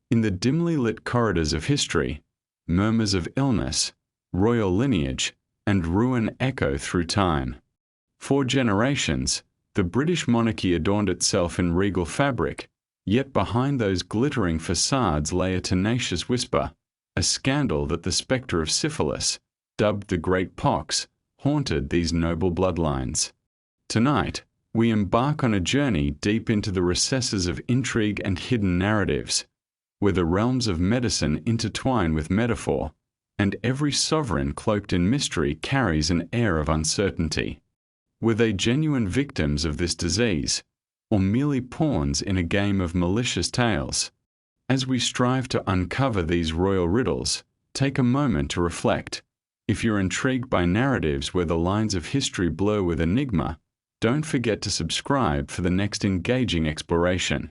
In the dimly lit corridors of history, murmurs of illness, royal lineage, and ruin echo through time. For generations, the British monarchy adorned itself in regal fabric, yet behind those glittering facades lay a tenacious whisper, a scandal that the spectre of syphilis, dubbed the Great Pox, haunted these noble bloodlines. Tonight, we embark on a journey deep into the recesses of intrigue and hidden narratives, where the realms of medicine intertwine with metaphor, and every sovereign cloaked in mystery carries an air of uncertainty. Were they genuine victims of this disease, or merely pawns in a game of malicious tales? As we strive to uncover these royal riddles, take a moment to reflect. If you're intrigued by narratives where the lines of history blur with enigma, don't forget to subscribe for the next engaging exploration.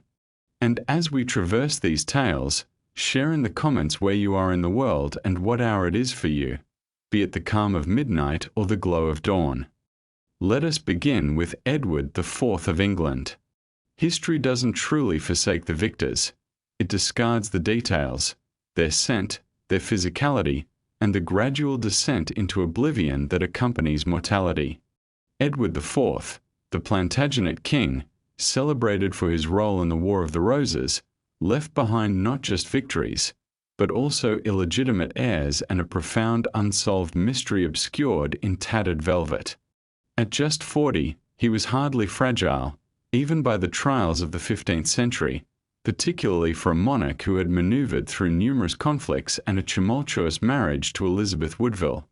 And as we traverse these tales, share in the comments where you are in the world and what hour it is for you, be it the calm of midnight or the glow of dawn. Let us begin with Edward IV of England. History doesn't truly forsake the victors. It discards the details, their scent, their physicality, and the gradual descent into oblivion that accompanies mortality. Edward IV, the Plantagenet king, celebrated for his role in the War of the Roses, left behind not just victories, but also illegitimate heirs and a profound unsolved mystery obscured in tattered velvet. At just 40, he was hardly fragile, even by the trials of the 15th century, particularly for a monarch who had maneuvered through numerous conflicts and a tumultuous marriage to Elizabeth Woodville,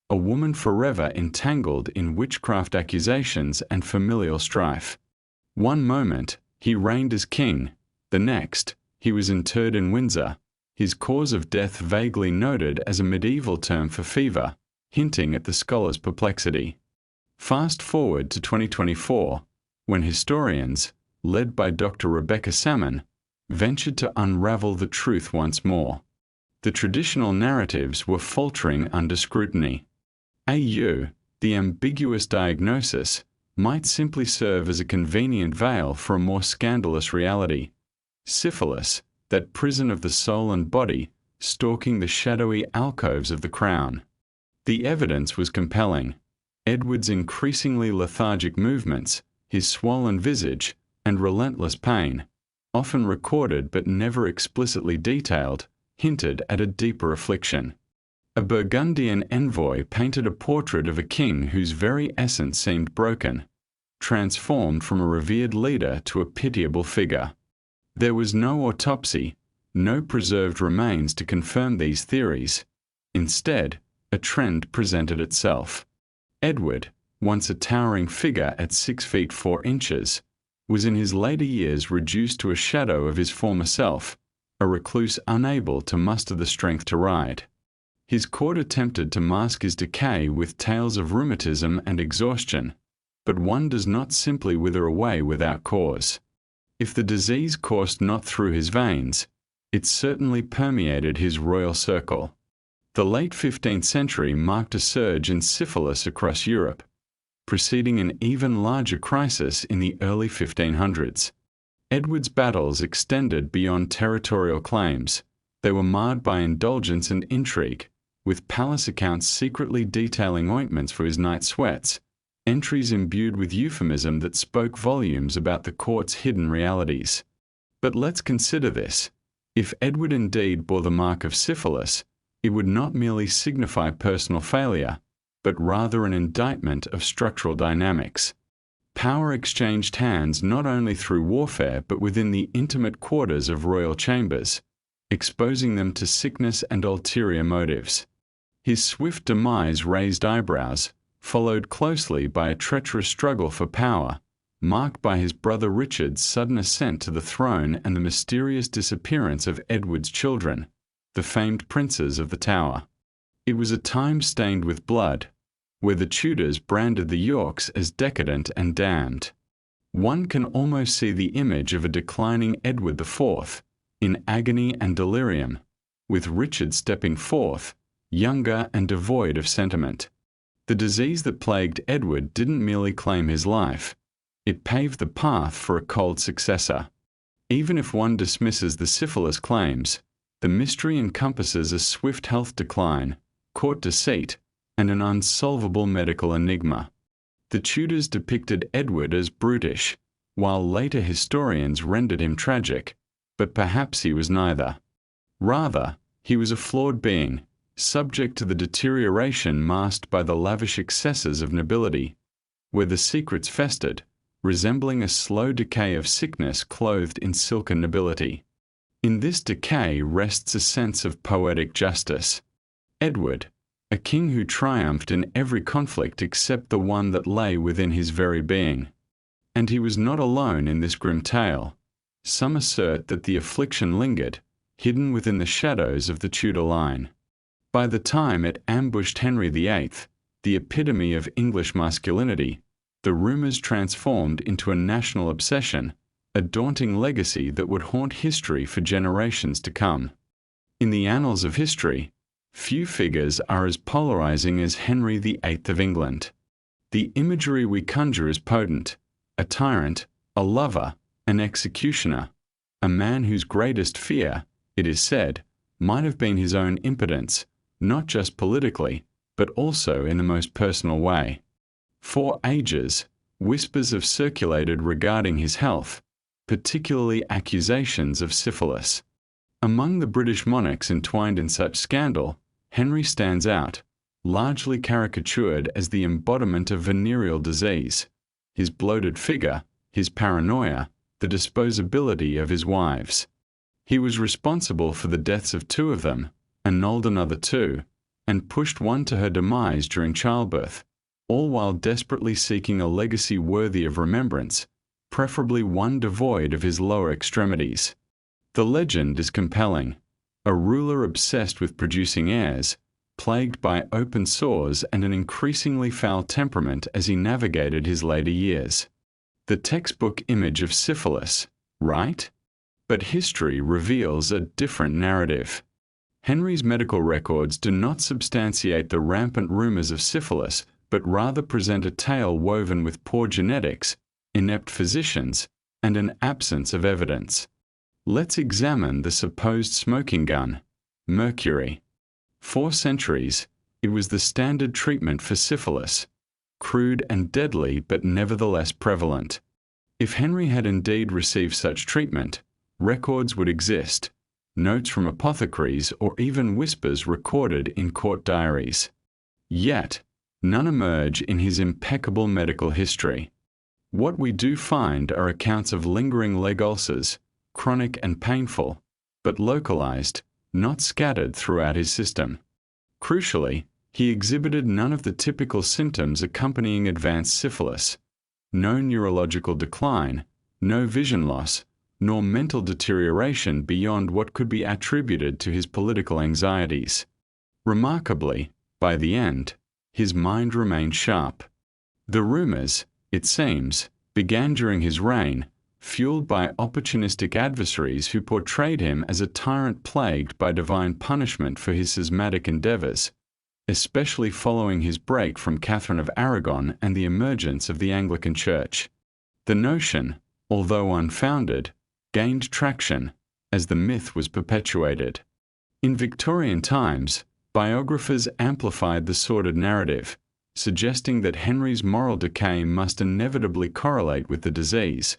a woman forever entangled in witchcraft accusations and familial strife. One moment, he reigned as king. The next, he was interred in Windsor, his cause of death vaguely noted as a medieval term for fever, hinting at the scholar's perplexity. Fast forward to 2024, when historians, led by Dr. Rebecca Salmon, ventured to unravel the truth once more. The traditional narratives were faltering under scrutiny. The ambiguous diagnosis, might simply serve as a convenient veil for a more scandalous reality. Syphilis, that prison of the soul and body, stalking the shadowy alcoves of the crown. The evidence was compelling. Edward's increasingly lethargic movements, his swollen visage, and relentless pain, often recorded but never explicitly detailed, hinted at a deeper affliction. A Burgundian envoy painted a portrait of a king whose very essence seemed broken, transformed from a revered leader to a pitiable figure. There was no autopsy, no preserved remains to confirm these theories. Instead, a trend presented itself. Edward, once a towering figure at 6 feet 4 inches, was in his later years reduced to a shadow of his former self, a recluse unable to muster the strength to ride. His court attempted to mask his decay with tales of rheumatism and exhaustion, but one does not simply wither away without cause. If the disease coursed not through his veins, it certainly permeated his royal circle. The late 15th century marked a surge in syphilis across Europe, preceding an even larger crisis in the early 1500s. Edward's battles extended beyond territorial claims. They were marred by indulgence and intrigue, with palace accounts secretly detailing ointments for his night sweats, entries imbued with euphemism that spoke volumes about the court's hidden realities. But let's consider this. If Edward indeed bore the mark of syphilis, it would not merely signify personal failure, but rather an indictment of structural dynamics. Power exchanged hands not only through warfare but within the intimate quarters of royal chambers, exposing them to sickness and ulterior motives. His swift demise raised eyebrows, followed closely by a treacherous struggle for power, marked by his brother Richard's sudden ascent to the throne and the mysterious disappearance of Edward's children, the famed princes of the Tower. It was a time stained with blood, where the Tudors branded the Yorks as decadent and damned. One can almost see the image of a declining Edward IV, in agony and delirium, with Richard stepping forth, younger and devoid of sentiment. The disease that plagued Edward didn't merely claim his life, it paved the path for a cold successor. Even if one dismisses the syphilis claims, the mystery encompasses a swift health decline, court deceit, and an unsolvable medical enigma. The Tudors depicted Edward as brutish, while later historians rendered him tragic, but perhaps he was neither. Rather, he was a flawed being, subject to the deterioration masked by the lavish excesses of nobility, where the secrets festered, resembling a slow decay of sickness clothed in silken nobility. In this decay rests a sense of poetic justice. Edward, a king who triumphed in every conflict except the one that lay within his very being. And he was not alone in this grim tale. Some assert that the affliction lingered, hidden within the shadows of the Tudor line. By the time it ambushed Henry VIII, the epitome of English masculinity, the rumours transformed into a national obsession, a daunting legacy that would haunt history for generations to come. In the annals of history, few figures are as polarizing as Henry VIII of England. The imagery we conjure is potent: a tyrant, a lover, an executioner, a man whose greatest fear, it is said, might have been his own impotence, not just politically, but also in the most personal way. For ages, whispers have circulated regarding his health, particularly accusations of syphilis. Among the British monarchs entwined in such scandal, Henry stands out, largely caricatured as the embodiment of venereal disease. His bloated figure, his paranoia, the disposability of his wives. He was responsible for the deaths of 2 of them, annulled another 2, and pushed one to her demise during childbirth, all while desperately seeking a legacy worthy of remembrance, preferably one devoid of his lower extremities. The legend is compelling. A ruler obsessed with producing heirs, plagued by open sores and an increasingly foul temperament as he navigated his later years. The textbook image of syphilis, right? But history reveals a different narrative. Henry's medical records do not substantiate the rampant rumors of syphilis, but rather present a tale woven with poor genetics, inept physicians, and an absence of evidence. Let's examine the supposed smoking gun, mercury. For centuries, it was the standard treatment for syphilis, crude and deadly but nevertheless prevalent. If Henry had indeed received such treatment, records would exist, notes from apothecaries or even whispers recorded in court diaries. Yet, none emerge in his impeccable medical history. What we do find are accounts of lingering leg ulcers, chronic and painful, but localized, not scattered throughout his system. Crucially, he exhibited none of the typical symptoms accompanying advanced syphilis: no neurological decline, no vision loss, nor mental deterioration beyond what could be attributed to his political anxieties. Remarkably, by the end, his mind remained sharp. The rumors, it seems, began during his reign, fueled by opportunistic adversaries who portrayed him as a tyrant plagued by divine punishment for his schismatic endeavors, especially following his break from Catherine of Aragon and the emergence of the Anglican Church. The notion, although unfounded, gained traction as the myth was perpetuated. In Victorian times, biographers amplified the sordid narrative, suggesting that Henry's moral decay must inevitably correlate with the disease,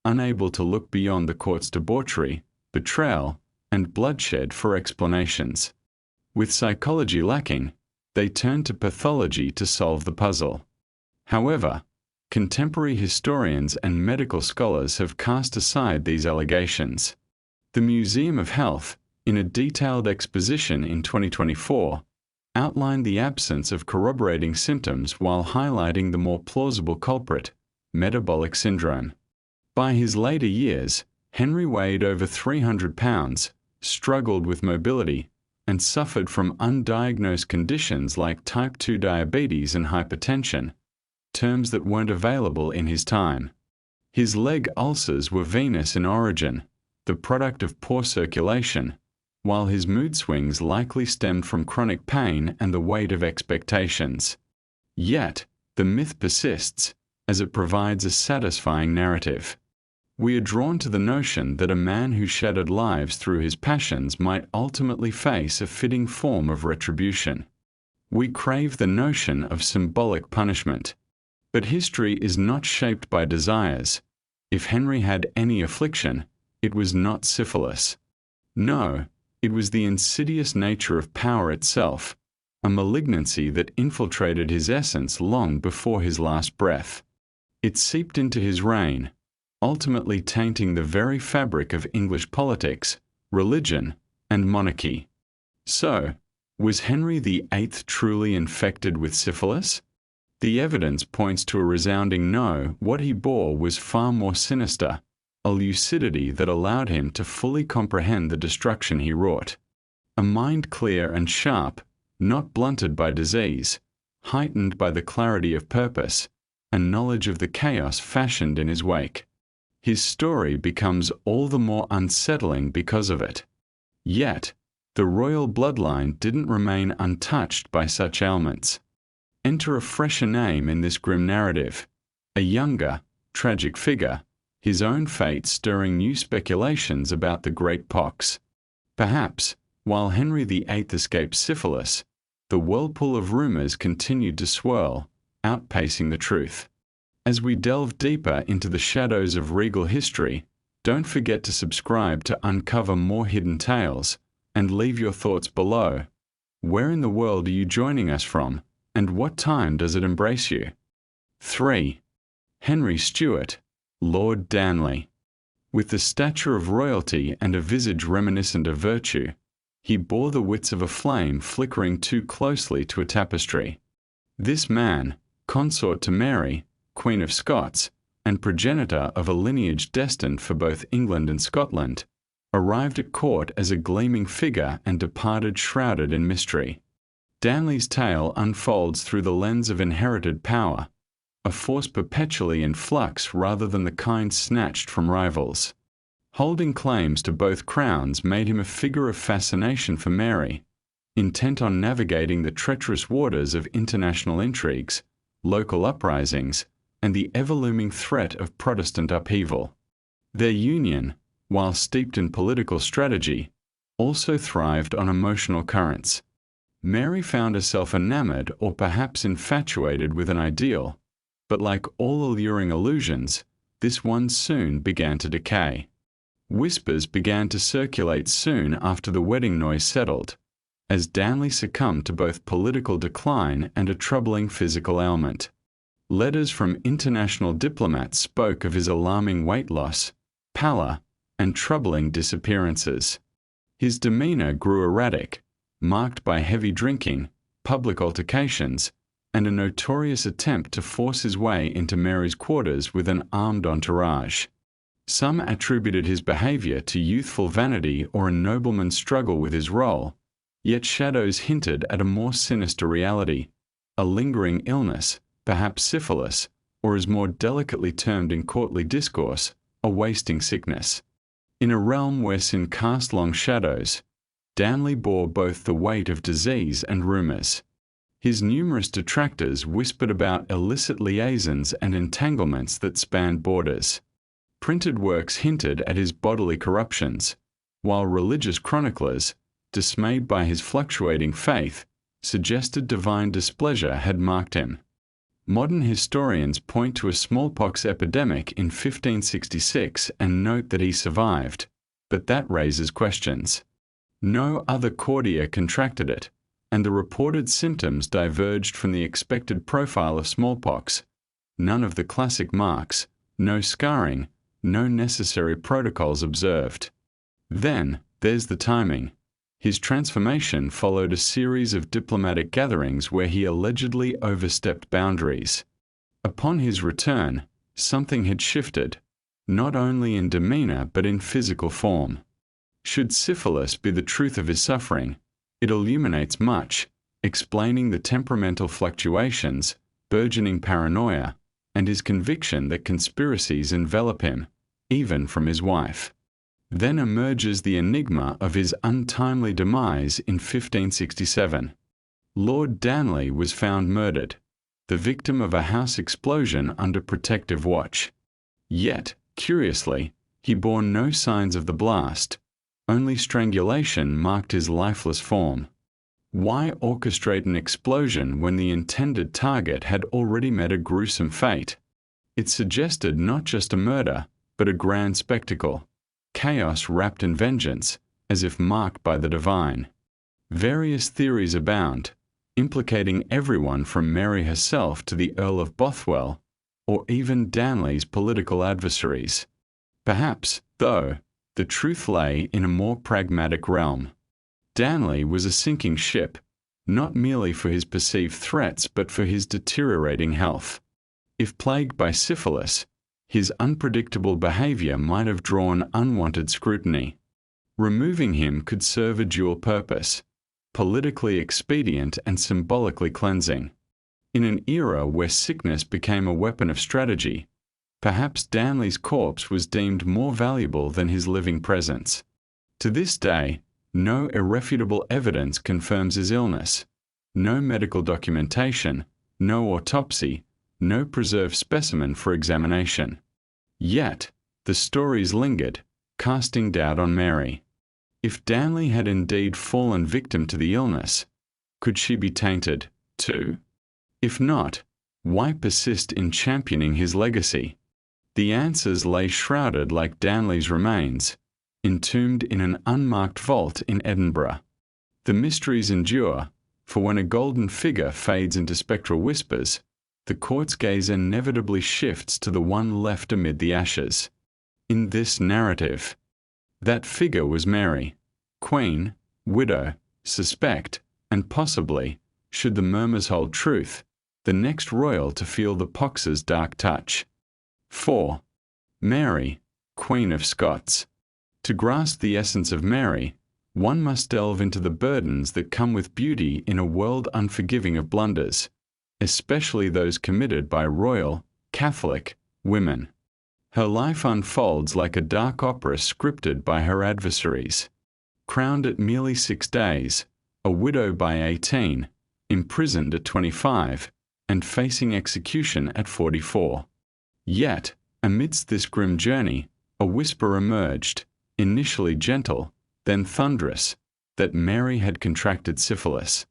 unable to look beyond the court's debauchery, betrayal, and bloodshed for explanations. With psychology lacking, they turned to pathology to solve the puzzle. However, contemporary historians and medical scholars have cast aside these allegations. The Museum of Health, in a detailed exposition in 2024, outlined the absence of corroborating symptoms while highlighting the more plausible culprit, metabolic syndrome. By his later years, Henry weighed over 300 pounds, struggled with mobility, and suffered from undiagnosed conditions like type 2 diabetes and hypertension, terms that weren't available in his time. His leg ulcers were venous in origin, the product of poor circulation, while his mood swings likely stemmed from chronic pain and the weight of expectations. Yet, the myth persists, as it provides a satisfying narrative. We are drawn to the notion that a man who shattered lives through his passions might ultimately face a fitting form of retribution. We crave the notion of symbolic punishment. But history is not shaped by desires. If Henry had any affliction, it was not syphilis. No, it was the insidious nature of power itself, a malignancy that infiltrated his essence long before his last breath. It seeped into his reign, ultimately tainting the very fabric of English politics, religion, and monarchy. So, was Henry VIII truly infected with syphilis? The evidence points to a resounding no. What he bore was far more sinister, a lucidity that allowed him to fully comprehend the destruction he wrought. A mind clear and sharp, not blunted by disease, heightened by the clarity of purpose, and knowledge of the chaos fashioned in his wake. His story becomes all the more unsettling because of it. Yet, the royal bloodline didn't remain untouched by such ailments. Enter a fresher name in this grim narrative, a younger, tragic figure, his own fate stirring new speculations about the great pox. Perhaps, while Henry VIII escaped syphilis, the whirlpool of rumors continued to swirl, outpacing the truth. As we delve deeper into the shadows of regal history, don't forget to subscribe to uncover more hidden tales, and leave your thoughts below. Where in the world are you joining us from, and what time does it embrace you? 3. Henry Stuart, Lord Darnley. With the stature of royalty and a visage reminiscent of virtue, he bore the wits of a flame flickering too closely to a tapestry. This man, consort to Mary, Queen of Scots, and progenitor of a lineage destined for both England and Scotland, arrived at court as a gleaming figure and departed shrouded in mystery. Darnley's tale unfolds through the lens of inherited power, a force perpetually in flux rather than the kind snatched from rivals. Holding claims to both crowns made him a figure of fascination for Mary, intent on navigating the treacherous waters of international intrigues, local uprisings, and the ever-looming threat of Protestant upheaval. Their union, while steeped in political strategy, also thrived on emotional currents. Mary found herself enamored or perhaps infatuated with an ideal, but like all alluring illusions, this one soon began to decay. Whispers began to circulate soon after the wedding noise settled, as Darnley succumbed to both political decline and a troubling physical ailment. Letters from international diplomats spoke of his alarming weight loss, pallor, and troubling disappearances. His demeanor grew erratic, marked by heavy drinking, public altercations, and a notorious attempt to force his way into Mary's quarters with an armed entourage. Some attributed his behavior to youthful vanity or a nobleman's struggle with his role, yet shadows hinted at a more sinister reality, a lingering illness, perhaps syphilis, or as more delicately termed in courtly discourse, a wasting sickness. In a realm where sin cast long shadows, Darnley bore both the weight of disease and rumors. His numerous detractors whispered about illicit liaisons and entanglements that spanned borders. Printed works hinted at his bodily corruptions, while religious chroniclers, dismayed by his fluctuating faith, suggested divine displeasure had marked him. Modern historians point to a smallpox epidemic in 1566 and note that he survived, but that raises questions. No other courtier contracted it, and the reported symptoms diverged from the expected profile of smallpox. None of the classic marks, no scarring, no necessary protocols observed. Then, there's the timing. His transformation followed a series of diplomatic gatherings where he allegedly overstepped boundaries. Upon his return, something had shifted, not only in demeanor but in physical form. Should syphilis be the truth of his suffering, it illuminates much, explaining the temperamental fluctuations, burgeoning paranoia, and his conviction that conspiracies envelop him, even from his wife. Then emerges the enigma of his untimely demise in 1567. Lord Darnley was found murdered, the victim of a house explosion under protective watch. Yet, Curiously, he bore no signs of the blast. Only strangulation marked his lifeless form. Why orchestrate an explosion when the intended target had already met a gruesome fate? It suggested not just a murder, but a grand spectacle. Chaos wrapped in vengeance, as if marked by the divine. Various theories abound, implicating everyone from Mary herself to the Earl of Bothwell, or even Darnley's political adversaries. Perhaps, though, the truth lay in a more pragmatic realm. Darnley was a sinking ship, not merely for his perceived threats but for his deteriorating health. If plagued by syphilis, his unpredictable behavior might have drawn unwanted scrutiny. Removing him could serve a dual purpose: politically expedient and symbolically cleansing. In an era where sickness became a weapon of strategy, perhaps Darnley's corpse was deemed more valuable than his living presence. To this day, no irrefutable evidence confirms his illness. No medical documentation, no autopsy, no preserved specimen for examination. Yet, the stories lingered, casting doubt on Mary. If Darnley had indeed fallen victim to the illness, could she be tainted, too? If not, why persist in championing his legacy? The answers lay shrouded like Darnley's remains, entombed in an unmarked vault in Edinburgh. The mysteries endure, for when a golden figure fades into spectral whispers, the court's gaze inevitably shifts to the one left amid the ashes. In this narrative, that figure was Mary, queen, widow, suspect, and possibly, should the murmurs hold truth, the next royal to feel the pox's dark touch. 4. Mary, Queen of Scots. To grasp the essence of Mary, one must delve into the burdens that come with beauty in a world unforgiving of blunders, especially those committed by royal, Catholic, women. Her life unfolds like a dark opera scripted by her adversaries. Crowned at merely 6 days, a widow by 18, imprisoned at 25, and facing execution at 44. Yet, amidst this grim journey, a whisper emerged, initially gentle, then thunderous, that Mary had contracted syphilis.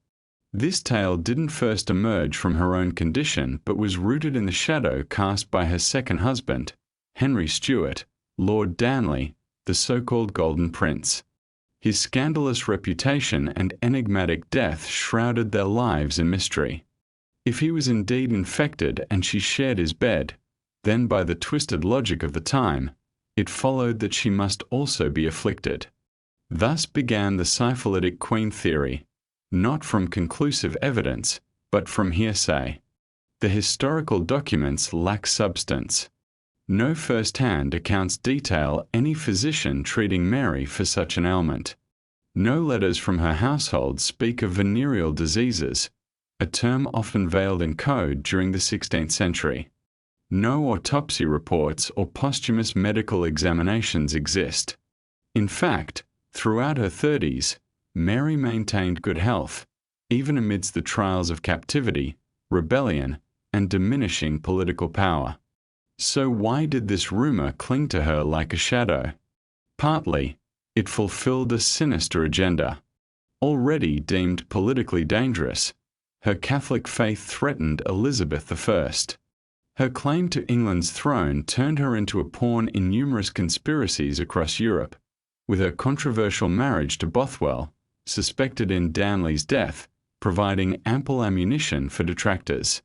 This tale didn't first emerge from her own condition but was rooted in the shadow cast by her second husband, Henry Stuart, Lord Darnley, the so-called Golden Prince. His scandalous reputation and enigmatic death shrouded their lives in mystery. If he was indeed infected and she shared his bed, then by the twisted logic of the time, it followed that she must also be afflicted. Thus began the syphilitic queen theory, not from conclusive evidence, but from hearsay. The historical documents lack substance. No first-hand accounts detail any physician treating Mary for such an ailment. No letters from her household speak of venereal diseases, a term often veiled in code during the 16th century. No autopsy reports or posthumous medical examinations exist. In fact, throughout her 30s, Mary maintained good health, even amidst the trials of captivity, rebellion, and diminishing political power. So why did this rumor cling to her like a shadow? Partly, it fulfilled a sinister agenda. Already deemed politically dangerous, her Catholic faith threatened Elizabeth I. Her claim to England's throne turned her into a pawn in numerous conspiracies across Europe, with her controversial marriage to Bothwell, suspected in Darnley's death, providing ample ammunition for detractors.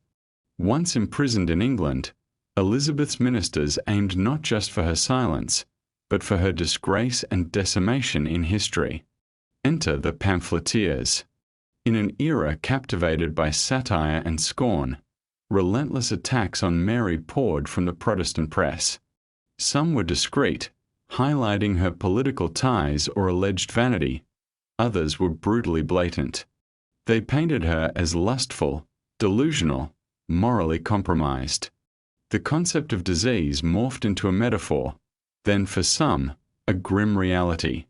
Once imprisoned in England, Elizabeth's ministers aimed not just for her silence, but for her disgrace and decimation in history. Enter the pamphleteers. In an era captivated by satire and scorn, relentless attacks on Mary poured from the Protestant press. Some were discreet, highlighting her political ties or alleged vanity. Others were brutally blatant. They painted her as lustful, delusional, morally compromised. The concept of disease morphed into a metaphor, then for some, a grim reality.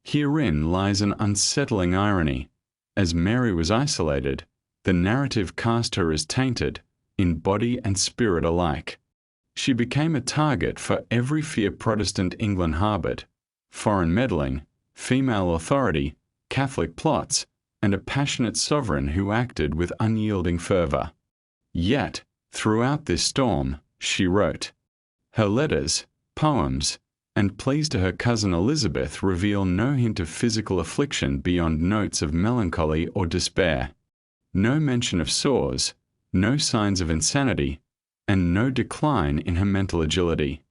Herein lies an unsettling irony. As Mary was isolated, the narrative cast her as tainted, in body and spirit alike. She became a target for every fear Protestant England harboured: foreign meddling, female authority, Catholic plots, and a passionate sovereign who acted with unyielding fervour. Yet, throughout this storm, she wrote. Her letters, poems, and pleas to her cousin Elizabeth reveal no hint of physical affliction beyond notes of melancholy or despair. No mention of sores, no signs of insanity, and no decline in her mental agility.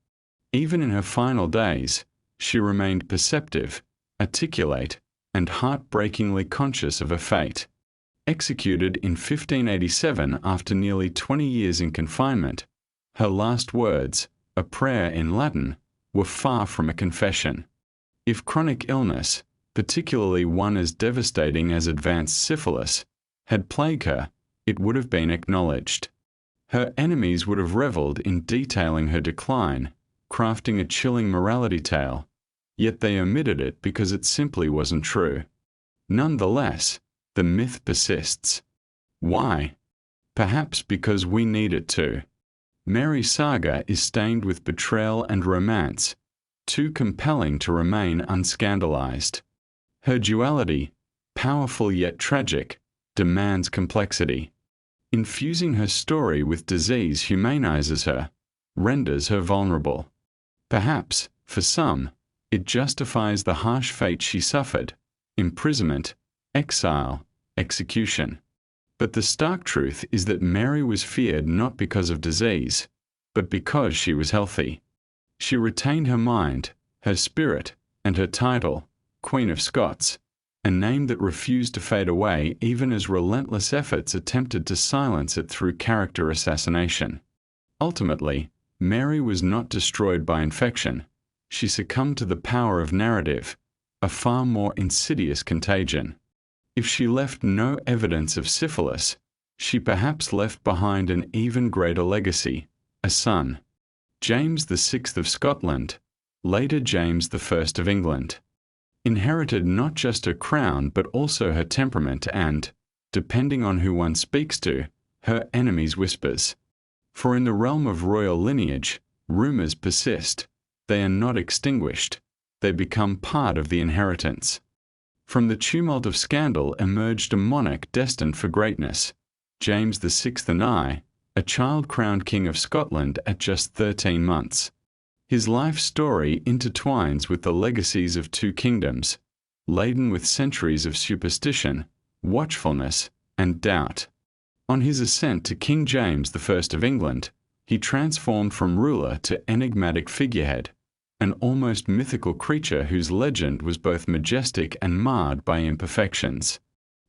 Even in her final days, she remained perceptive, articulate, and heartbreakingly conscious of her fate. Executed in 1587 after nearly 20 years in confinement, her last words, a prayer in Latin, were far from a confession. If chronic illness, particularly one as devastating as advanced syphilis, had plagued her, it would have been acknowledged. Her enemies would have revelled in detailing her decline, crafting a chilling morality tale, yet they omitted it because it simply wasn't true. Nonetheless, the myth persists. Why? Perhaps because we need it to. Mary's saga is stained with betrayal and romance, too compelling to remain unscandalized. Her duality, powerful yet tragic, demands complexity. Infusing her story with disease humanizes her, renders her vulnerable. Perhaps, for some, it justifies the harsh fate she suffered: imprisonment, exile, execution. But the stark truth is that Mary was feared not because of disease, but because she was healthy. She retained her mind, her spirit, and her title, Queen of Scots, a name that refused to fade away even as relentless efforts attempted to silence it through character assassination. Ultimately, Mary was not destroyed by infection. She succumbed to the power of narrative, a far more insidious contagion. If she left no evidence of syphilis, she perhaps left behind an even greater legacy, a son. James VI of Scotland, later James I of England, inherited not just her crown but also her temperament and, depending on who one speaks to, her enemies' whispers. For in the realm of royal lineage, rumours persist. They are not extinguished. They become part of the inheritance. From the tumult of scandal emerged a monarch destined for greatness, James VI and I, a child crowned King of Scotland at just 13 months. His life story intertwines with the legacies of two kingdoms, laden with centuries of superstition, watchfulness, and doubt. On his ascent to King James I of England, he transformed from ruler to enigmatic figurehead, an almost mythical creature whose legend was both majestic and marred by imperfections.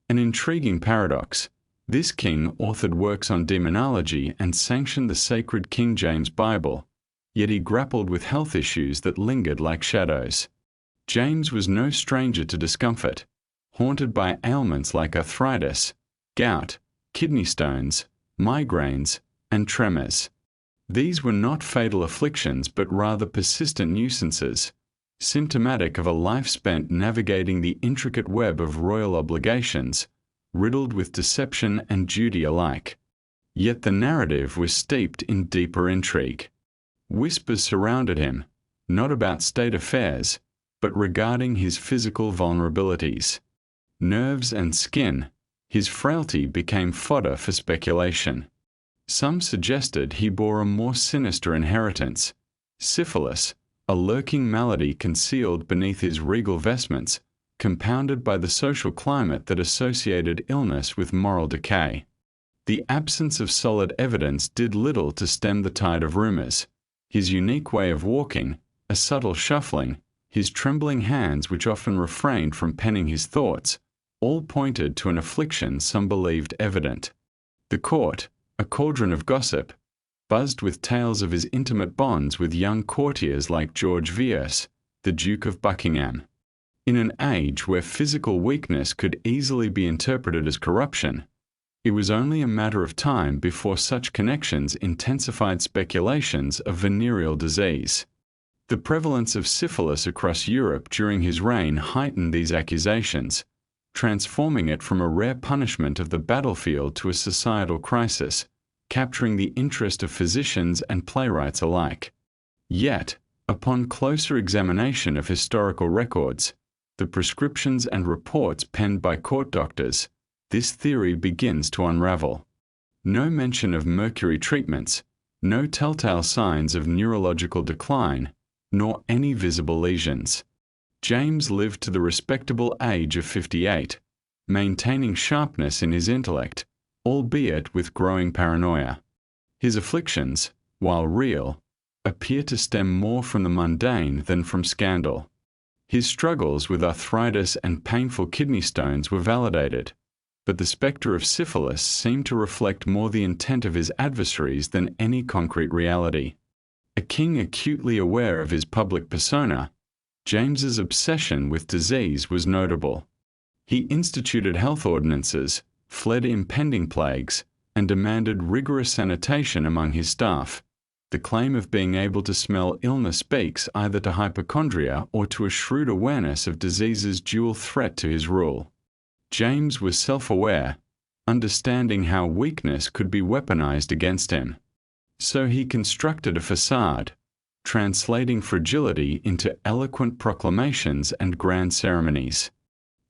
An intriguing paradox: this king authored works on demonology and sanctioned the sacred King James Bible, yet he grappled with health issues that lingered like shadows. James was no stranger to discomfort, haunted by ailments like arthritis, gout, kidney stones, migraines, and tremors. These were not fatal afflictions but rather persistent nuisances, symptomatic of a life spent navigating the intricate web of royal obligations, riddled with deception and duty alike. Yet the narrative was steeped in deeper intrigue. Whispers surrounded him, not about state affairs, but regarding his physical vulnerabilities. Nerves and skin, his frailty became fodder for speculation. Some suggested he bore a more sinister inheritance: syphilis, a lurking malady concealed beneath his regal vestments, compounded by the social climate that associated illness with moral decay. The absence of solid evidence did little to stem the tide of rumors. His unique way of walking, a subtle shuffling, his trembling hands which often refrained from penning his thoughts, all pointed to an affliction some believed evident. The court, a cauldron of gossip, buzzed with tales of his intimate bonds with young courtiers like George Villiers, the Duke of Buckingham. In an age where physical weakness could easily be interpreted as corruption, it was only a matter of time before such connections intensified speculations of venereal disease. The prevalence of syphilis across Europe during his reign heightened these accusations, transforming it from a rare punishment of the battlefield to a societal crisis, capturing the interest of physicians and playwrights alike. Yet, upon closer examination of historical records, the prescriptions and reports penned by court doctors, this theory begins to unravel. No mention of mercury treatments, no telltale signs of neurological decline, nor any visible lesions. James lived to the respectable age of 58, maintaining sharpness in his intellect, albeit with growing paranoia. His afflictions, while real, appear to stem more from the mundane than from scandal. His struggles with arthritis and painful kidney stones were validated, but the spectre of syphilis seemed to reflect more the intent of his adversaries than any concrete reality. A king acutely aware of his public persona, James's obsession with disease was notable. He instituted health ordinances, fled impending plagues, and demanded rigorous sanitation among his staff. The claim of being able to smell illness speaks either to hypochondria or to a shrewd awareness of disease's dual threat to his rule. James was self-aware, understanding how weakness could be weaponized against him. So he constructed a facade, translating fragility into eloquent proclamations and grand ceremonies.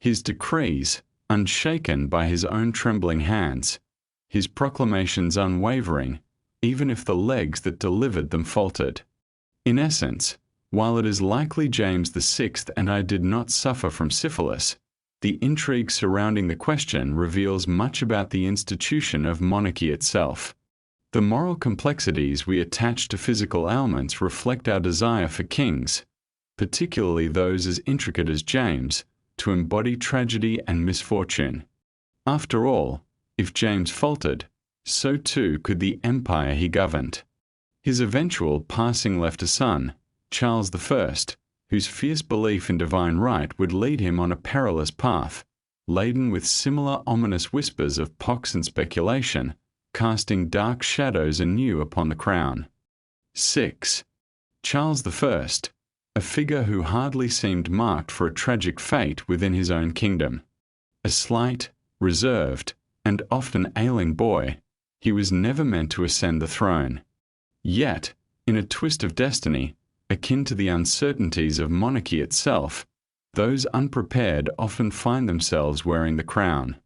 His decrees, unshaken by his own trembling hands, his proclamations unwavering, even if the legs that delivered them faltered. In essence, while it is likely James VI and I did not suffer from syphilis, the intrigue surrounding the question reveals much about the institution of monarchy itself. The moral complexities we attach to physical ailments reflect our desire for kings, particularly those as intricate as James, to embody tragedy and misfortune. After all, if James faltered, so too could the empire he governed. His eventual passing left a son, Charles I, whose fierce belief in divine right would lead him on a perilous path, laden with similar ominous whispers of pox and speculation, casting dark shadows anew upon the crown. 6. Charles I, a figure who hardly seemed marked for a tragic fate within his own kingdom. A slight, reserved, and often ailing boy, he was never meant to ascend the throne. Yet, in a twist of destiny, akin to the uncertainties of monarchy itself, those unprepared often find themselves wearing the crown.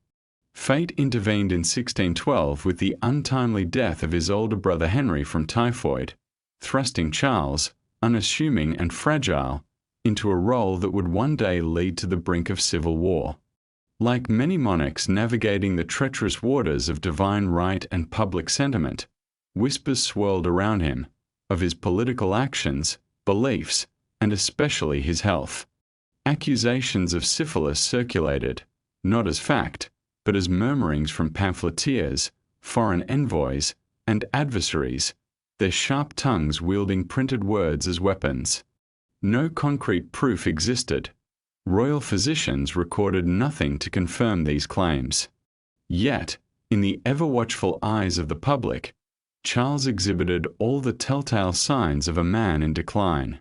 Fate intervened in 1612 with the untimely death of his older brother Henry from typhoid, thrusting Charles, unassuming and fragile, into a role that would one day lead to the brink of civil war. Like many monarchs navigating the treacherous waters of divine right and public sentiment, whispers swirled around him, of his political actions, beliefs, and especially his health. Accusations of syphilis circulated, not as fact, but as murmurings from pamphleteers, foreign envoys, and adversaries, their sharp tongues wielding printed words as weapons. No concrete proof existed. Royal physicians recorded nothing to confirm these claims. Yet, in the ever-watchful eyes of the public, Charles exhibited all the telltale signs of a man in decline.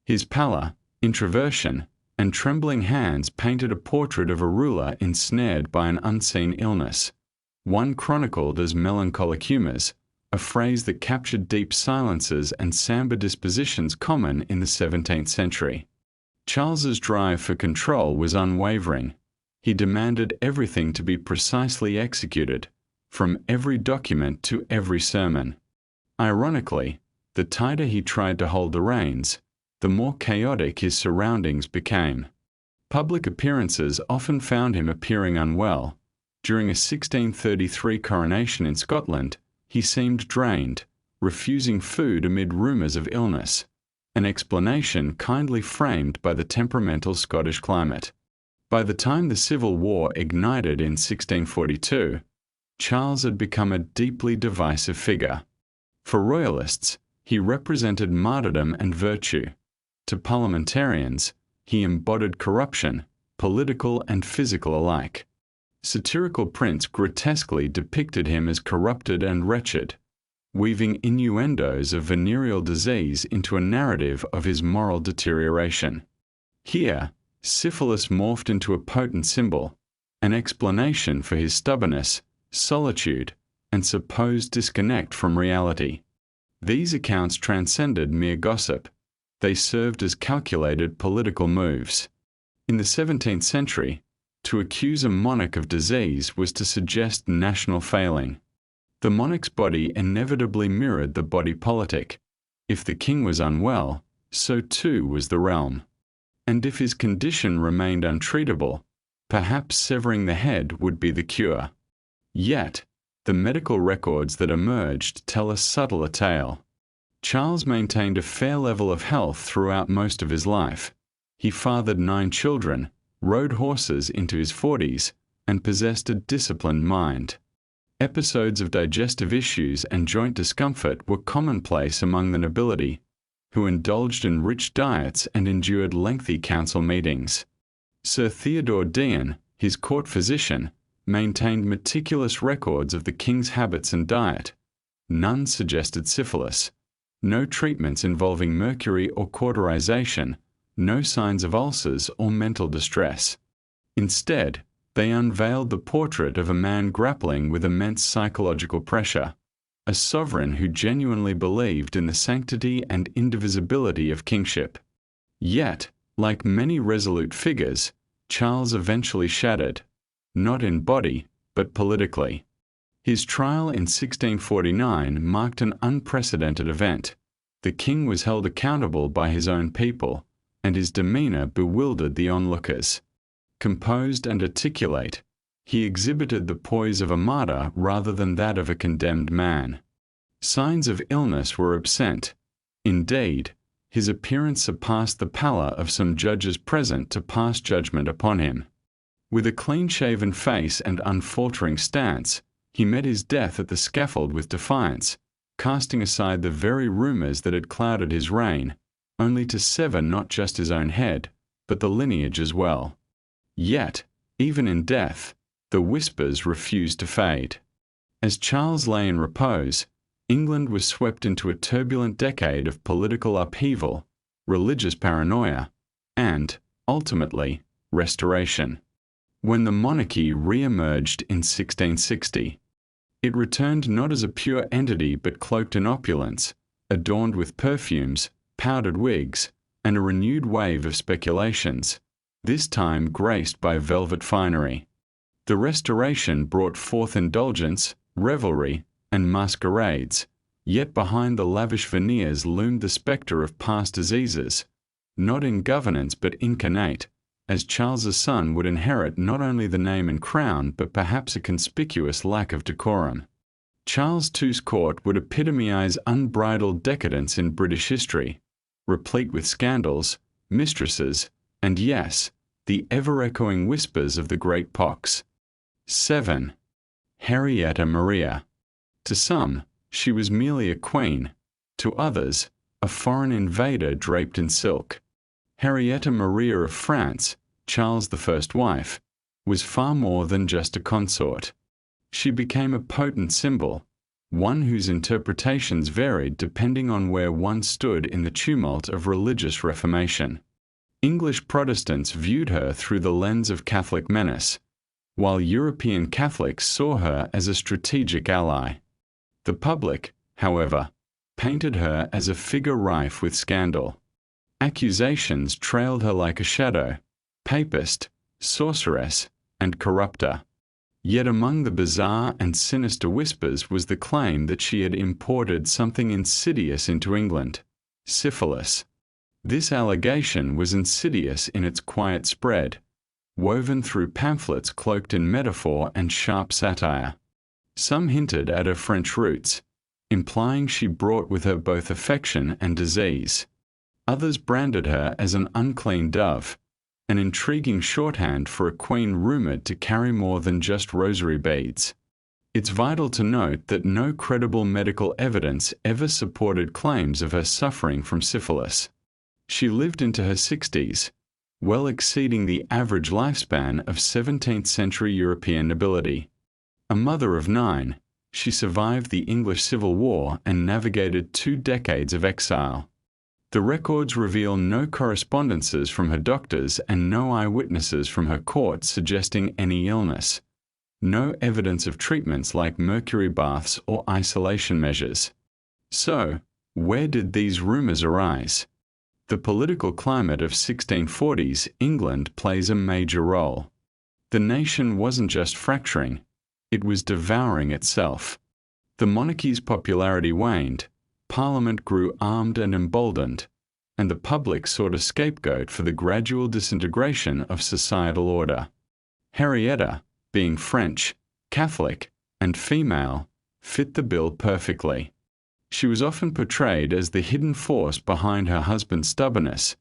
His pallor, introversion, and trembling hands painted a portrait of a ruler ensnared by an unseen illness, one chronicled as melancholic humours, a phrase that captured deep silences and sombre dispositions common in the 17th century. Charles's drive for control was unwavering. He demanded everything to be precisely executed, from every document to every sermon. Ironically, the tighter he tried to hold the reins, the more chaotic his surroundings became. Public appearances often found him appearing unwell. During a 1633 coronation in Scotland, he seemed drained, refusing food amid rumours of illness, an explanation kindly framed by the temperamental Scottish climate. By the time the Civil War ignited in 1642, Charles had become a deeply divisive figure. For royalists, he represented martyrdom and virtue. To parliamentarians, he embodied corruption, political and physical alike. Satirical prints grotesquely depicted him as corrupted and wretched, weaving innuendos of venereal disease into a narrative of his moral deterioration. Here, syphilis morphed into a potent symbol, an explanation for his stubbornness, solitude, and supposed disconnect from reality. These accounts transcended mere gossip. They served as calculated political moves. In the 17th century, to accuse a monarch of disease was to suggest national failing. The monarch's body inevitably mirrored the body politic. If the king was unwell, so too was the realm. And if his condition remained untreatable, perhaps severing the head would be the cure. Yet, the medical records that emerged tell a subtler tale. Charles maintained a fair level of health throughout most of his life. He fathered 9 children, rode horses into his 40s, and possessed a disciplined mind. Episodes of digestive issues and joint discomfort were commonplace among the nobility, who indulged in rich diets and endured lengthy council meetings. Sir Theodore Dean, his court physician, maintained meticulous records of the king's habits and diet. None suggested syphilis. No treatments involving mercury or cauterization, no signs of ulcers or mental distress. Instead, they unveiled the portrait of a man grappling with immense psychological pressure, a sovereign who genuinely believed in the sanctity and indivisibility of kingship. Yet, like many resolute figures, Charles eventually shattered, not in body, but politically. His trial in 1649 marked an unprecedented event. The king was held accountable by his own people, and his demeanor bewildered the onlookers. Composed and articulate, he exhibited the poise of a martyr rather than that of a condemned man. Signs of illness were absent. Indeed, his appearance surpassed the pallor of some judges present to pass judgment upon him. With a clean-shaven face and unfaltering stance, he met his death at the scaffold with defiance, casting aside the very rumors that had clouded his reign, only to sever not just his own head, but the lineage as well. Yet, even in death, the whispers refused to fade. As Charles lay in repose, England was swept into a turbulent decade of political upheaval, religious paranoia, and, ultimately, restoration. When the monarchy re-emerged in 1660, it returned not as a pure entity but cloaked in opulence, adorned with perfumes, powdered wigs, and a renewed wave of speculations, this time graced by velvet finery. The Restoration brought forth indulgence, revelry, and masquerades, yet behind the lavish veneers loomed the spectre of past diseases, not in governance but incarnate, as Charles's son would inherit not only the name and crown but perhaps a conspicuous lack of decorum. Charles II's court would epitomize unbridled decadence in British history, replete with scandals, mistresses, and yes, the ever-echoing whispers of the great pox. 7. Henrietta Maria. To some, she was merely a queen. To others, a foreign invader draped in silk. Henrietta Maria of France, Charles I's wife, was far more than just a consort. She became a potent symbol, one whose interpretations varied depending on where one stood in the tumult of religious reformation. English Protestants viewed her through the lens of Catholic menace, while European Catholics saw her as a strategic ally. The public, however, painted her as a figure rife with scandal. Accusations trailed her like a shadow: papist, sorceress, and corrupter. Yet among the bizarre and sinister whispers was the claim that she had imported something insidious into England: syphilis. This allegation was insidious in its quiet spread, woven through pamphlets cloaked in metaphor and sharp satire. Some hinted at her French roots, implying she brought with her both affection and disease. Others branded her as an unclean dove, an intriguing shorthand for a queen rumored to carry more than just rosary beads. It's vital to note that no credible medical evidence ever supported claims of her suffering from syphilis. She lived into her 60s, well exceeding the average lifespan of 17th century European nobility. A mother of 9, she survived the English Civil War and navigated 2 decades of exile. The records reveal no correspondences from her doctors and no eyewitnesses from her court suggesting any illness. no evidence of treatments like mercury baths or isolation measures. So, where did these rumors arise? The political climate of 1640s England plays a major role. The nation wasn't just fracturing, it was devouring itself. The monarchy's popularity waned, Parliament grew armed and emboldened, and the public sought a scapegoat for the gradual disintegration of societal order. Henrietta, being French, Catholic, and female, fit the bill perfectly. She was often portrayed as the hidden force behind her husband's stubbornness,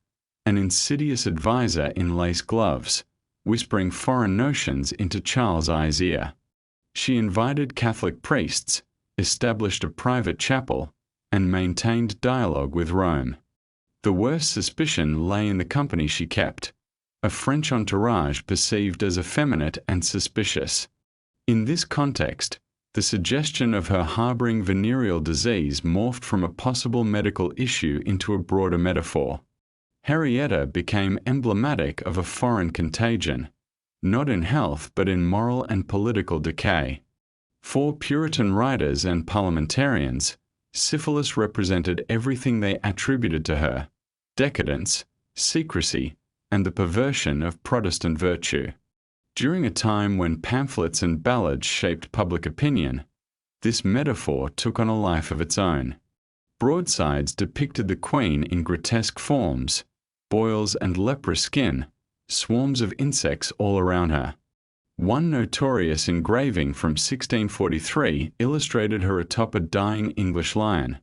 an insidious advisor in lace gloves, whispering foreign notions into Charles's ear. She invited Catholic priests, established a private chapel, and maintained dialogue with Rome. The worst suspicion lay in the company she kept, a French entourage perceived as effeminate and suspicious. In this context, the suggestion of her harboring venereal disease morphed from a possible medical issue into a broader metaphor. Henrietta became emblematic of a foreign contagion, not in health but in moral and political decay. For Puritan writers and parliamentarians, syphilis represented everything they attributed to her: decadence, secrecy, and the perversion of Protestant virtue. During a time when pamphlets and ballads shaped public opinion, this metaphor took on a life of its own. Broadsides depicted the Queen in grotesque forms, boils and leprous skin, swarms of insects all around her. One notorious engraving from 1643 illustrated her atop a dying English lion,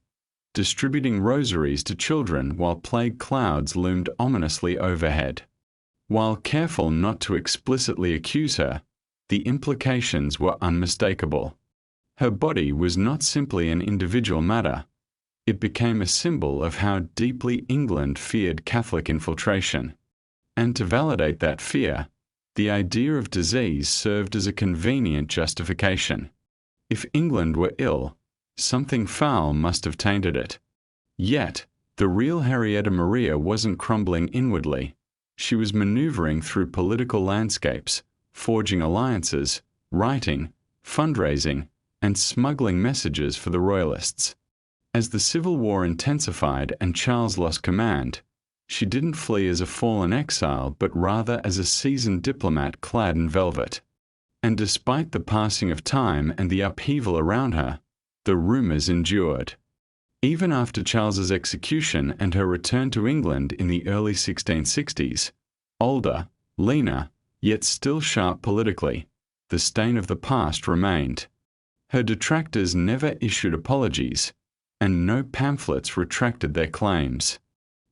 distributing rosaries to children while plague clouds loomed ominously overhead. While careful not to explicitly accuse her, the implications were unmistakable. Her body was not simply an individual matter. It became a symbol of how deeply England feared Catholic infiltration. And to validate that fear, the idea of disease served as a convenient justification. If England were ill, something foul must have tainted it. Yet, the real Henrietta Maria wasn't crumbling inwardly. She was maneuvering through political landscapes, forging alliances, writing, fundraising, and smuggling messages for the Royalists. As the Civil War intensified and Charles lost command, she didn't flee as a fallen exile but rather as a seasoned diplomat clad in velvet. And despite the passing of time and the upheaval around her, the rumors endured. Even after Charles's execution and her return to England in the early 1660s, older, leaner, yet still sharp politically, the stain of the past remained. Her detractors never issued apologies, and no pamphlets retracted their claims.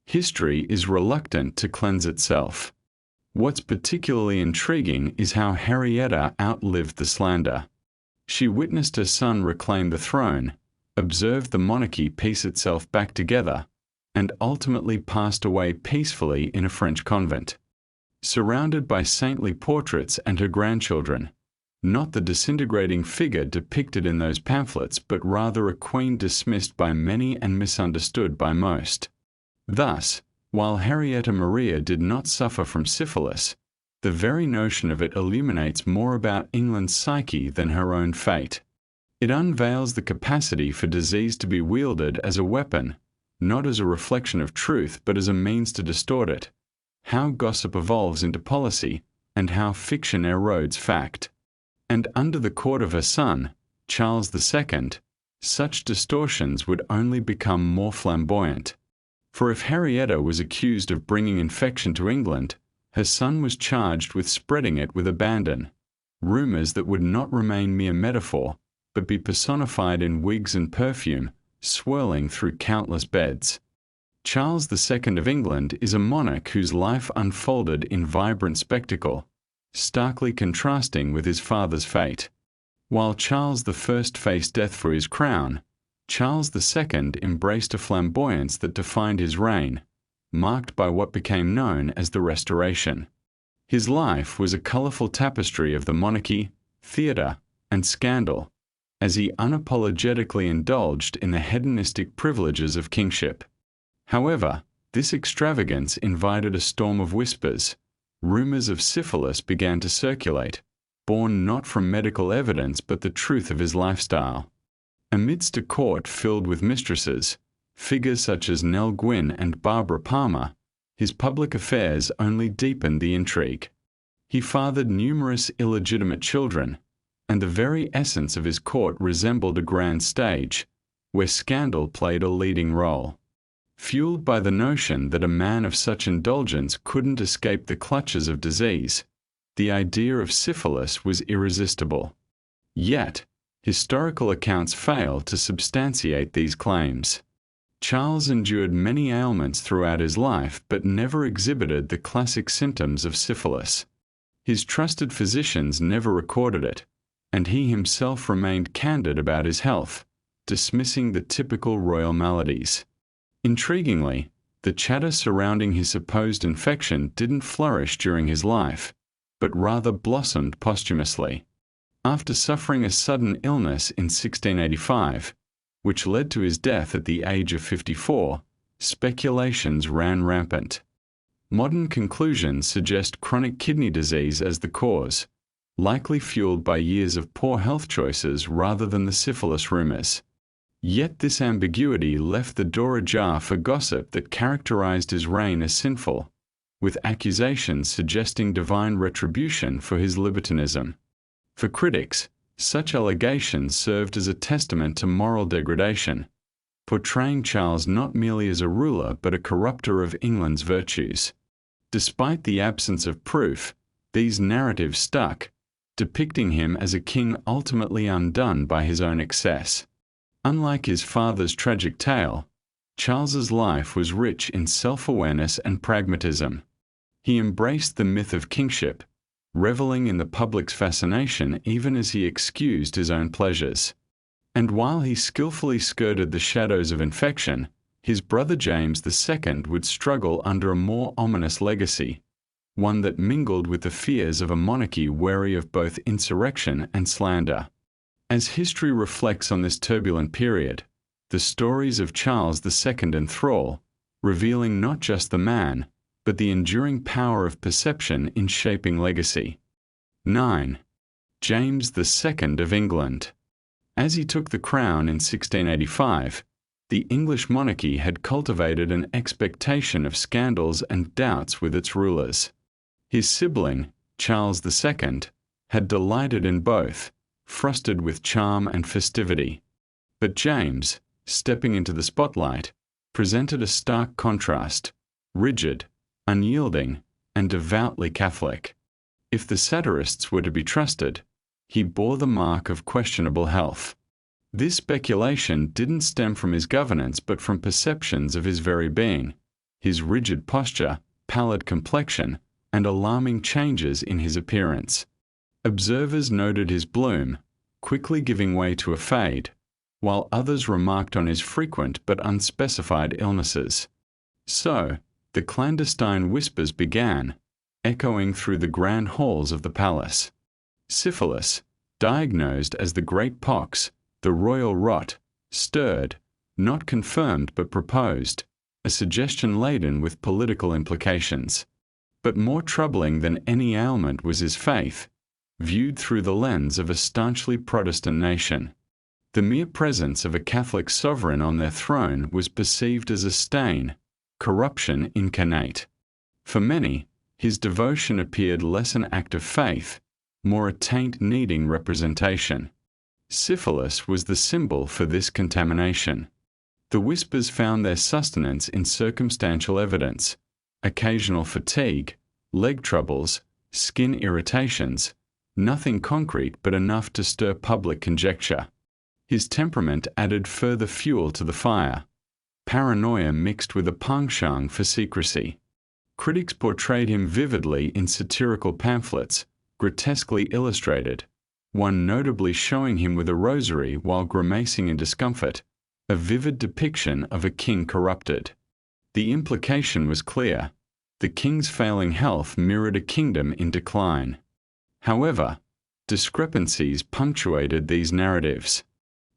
History is reluctant to cleanse itself. What's particularly intriguing is how Henrietta outlived the slander. She witnessed her son reclaim the throne, observed the monarchy piece itself back together, and ultimately passed away peacefully in a French convent, surrounded by saintly portraits and her grandchildren, not the disintegrating figure depicted in those pamphlets, but rather a queen dismissed by many and misunderstood by most. Thus, while Henrietta Maria did not suffer from syphilis, the very notion of it illuminates more about England's psyche than her own fate. It unveils the capacity for disease to be wielded as a weapon, not as a reflection of truth but as a means to distort it, how gossip evolves into policy, and how fiction erodes fact. And under the court of her son, Charles II, such distortions would only become more flamboyant. For if Henrietta was accused of bringing infection to England, her son was charged with spreading it with abandon, rumors that would not remain mere metaphor, but be personified in wigs and perfume, swirling through countless beds. Charles II of England is a monarch whose life unfolded in vibrant spectacle, starkly contrasting with his father's fate. While Charles I faced death for his crown, Charles II embraced a flamboyance that defined his reign, marked by what became known as the Restoration. His life was a colourful tapestry of the monarchy, theatre, and scandal, as he unapologetically indulged in the hedonistic privileges of kingship. However, this extravagance invited a storm of whispers. Rumours of syphilis began to circulate, born not from medical evidence but the truth of his lifestyle. Amidst a court filled with mistresses, figures such as Nell Gwyn and Barbara Palmer, his public affairs only deepened the intrigue. He fathered numerous illegitimate children, and the very essence of his court resembled a grand stage, where scandal played a leading role. Fueled by the notion that a man of such indulgence couldn't escape the clutches of disease, the idea of syphilis was irresistible. Yet, historical accounts fail to substantiate these claims. Charles endured many ailments throughout his life but never exhibited the classic symptoms of syphilis. His trusted physicians never recorded it, and he himself remained candid about his health, dismissing the typical royal maladies. Intriguingly, the chatter surrounding his supposed infection didn't flourish during his life, but rather blossomed posthumously. After suffering a sudden illness in 1685, which led to his death at the age of 54, speculations ran rampant. Modern conclusions suggest chronic kidney disease as the cause, likely fueled by years of poor health choices rather than the syphilis rumors. Yet this ambiguity left the door ajar for gossip that characterized his reign as sinful, with accusations suggesting divine retribution for his libertinism. For critics, such allegations served as a testament to moral degradation, portraying Charles not merely as a ruler but a corrupter of England's virtues. Despite the absence of proof, these narratives stuck, depicting him as a king ultimately undone by his own excess. Unlike his father's tragic tale, Charles's life was rich in self-awareness and pragmatism. He embraced the myth of kingship, reveling in the public's fascination even as he excused his own pleasures. And while he skillfully skirted the shadows of infection, his brother James II would struggle under a more ominous legacy, one that mingled with the fears of a monarchy wary of both insurrection and slander. As history reflects on this turbulent period, the stories of Charles II enthrall, revealing not just the man, but the enduring power of perception in shaping legacy. 9. James II of England. As he took the crown in 1685, the English monarchy had cultivated an expectation of scandals and doubts with its rulers. His sibling, Charles II, had delighted in both, frosted with charm and festivity. But James, stepping into the spotlight, presented a stark contrast: rigid, unyielding, and devoutly Catholic. If the satirists were to be trusted, he bore the mark of questionable health. This speculation didn't stem from his governance but from perceptions of his very being: his rigid posture, pallid complexion, and alarming changes in his appearance. Observers noted his bloom, quickly giving way to a fade, while others remarked on his frequent but unspecified illnesses. So, the clandestine whispers began, echoing through the grand halls of the palace. Syphilis, diagnosed as the Great Pox, the royal rot, stirred, not confirmed but proposed, a suggestion laden with political implications. But more troubling than any ailment was his faith, viewed through the lens of a staunchly Protestant nation. The mere presence of a Catholic sovereign on their throne was perceived as a stain, corruption incarnate. For many, his devotion appeared less an act of faith, more a taint needing representation. Syphilis was the symbol for this contamination. The whispers found their sustenance in circumstantial evidence: occasional fatigue, leg troubles, skin irritations, nothing concrete but enough to stir public conjecture. His temperament added further fuel to the fire: paranoia mixed with a penchant for secrecy. Critics portrayed him vividly in satirical pamphlets, grotesquely illustrated, one notably showing him with a rosary while grimacing in discomfort, a vivid depiction of a king corrupted. The implication was clear: the king's failing health mirrored a kingdom in decline. However, discrepancies punctuated these narratives.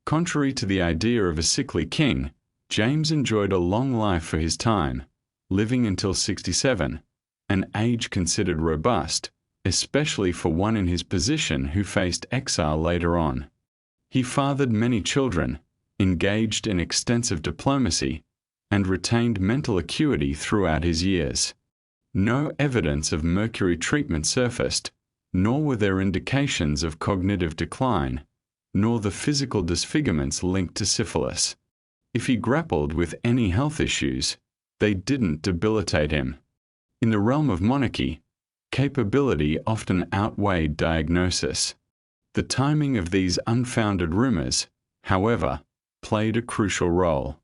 Contrary to the idea of a sickly king, James enjoyed a long life for his time, living until 67, an age considered robust, especially for one in his position who faced exile later on. He fathered many children, engaged in extensive diplomacy, and retained mental acuity throughout his years. No evidence of mercury treatment surfaced, nor were there indications of cognitive decline, nor the physical disfigurements linked to syphilis. If he grappled with any health issues, they didn't debilitate him. In the realm of monarchy, capability often outweighed diagnosis. The timing of these unfounded rumors, however, played a crucial role.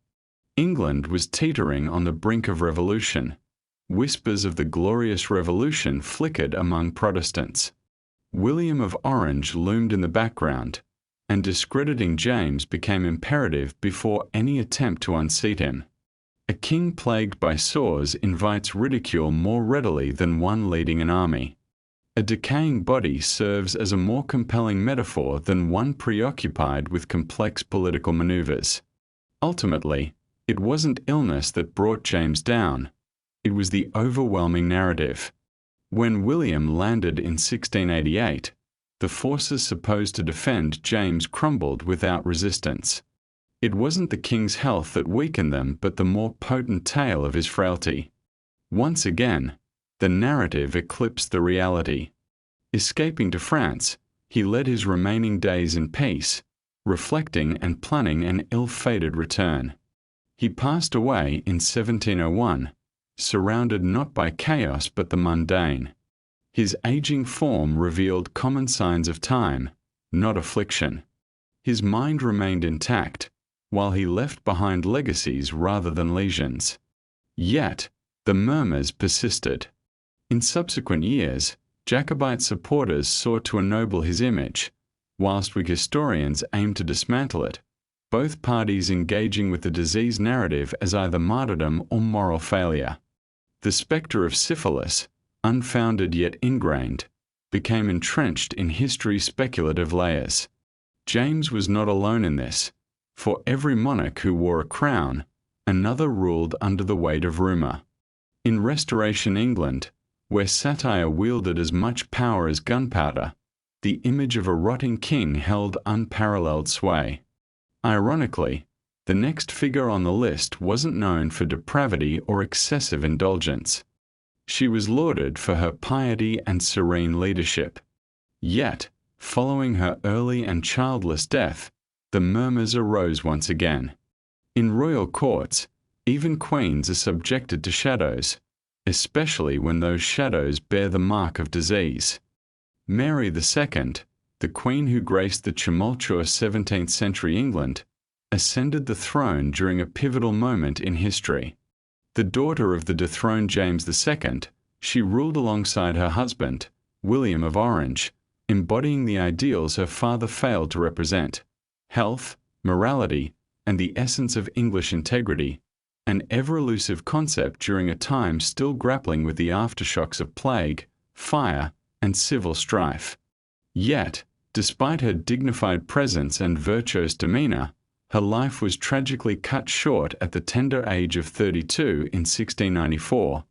England was teetering on the brink of revolution. Whispers of the Glorious Revolution flickered among Protestants. William of Orange loomed in the background, and discrediting James became imperative before any attempt to unseat him. A king plagued by sores invites ridicule more readily than one leading an army. A decaying body serves as a more compelling metaphor than one preoccupied with complex political maneuvers. Ultimately, it wasn't illness that brought James down. It was the overwhelming narrative. When William landed in 1688, the forces supposed to defend James crumbled without resistance. It wasn't the king's health that weakened them, but the more potent tale of his frailty. Once again, the narrative eclipsed the reality. Escaping to France, he led his remaining days in peace, reflecting and planning an ill-fated return. He passed away in 1701, surrounded not by chaos but the mundane. His aging form revealed common signs of time, not affliction. His mind remained intact, while he left behind legacies rather than lesions. Yet, the murmurs persisted. In subsequent years, Jacobite supporters sought to ennoble his image, whilst Whig historians aimed to dismantle it, both parties engaging with the disease narrative as either martyrdom or moral failure. The spectre of syphilis, unfounded yet ingrained, became entrenched in history's speculative layers. James was not alone in this. For every monarch who wore a crown, another ruled under the weight of rumour. In Restoration England, where satire wielded as much power as gunpowder, the image of a rotting king held unparalleled sway. Ironically, the next figure on the list wasn't known for depravity or excessive indulgence. She was lauded for her piety and serene leadership. Yet, following her early and childless death, the murmurs arose once again. In royal courts, even queens are subjected to shadows, especially when those shadows bear the mark of disease. Mary II, the queen who graced the tumultuous 17th century England, ascended the throne during a pivotal moment in history. The daughter of the dethroned James II, she ruled alongside her husband, William of Orange, embodying the ideals her father failed to represent: health, morality, and the essence of English integrity, an ever-elusive concept during a time still grappling with the aftershocks of plague, fire, and civil strife. Yet, despite her dignified presence and virtuous demeanour, her life was tragically cut short at the tender age of 32 in 1694,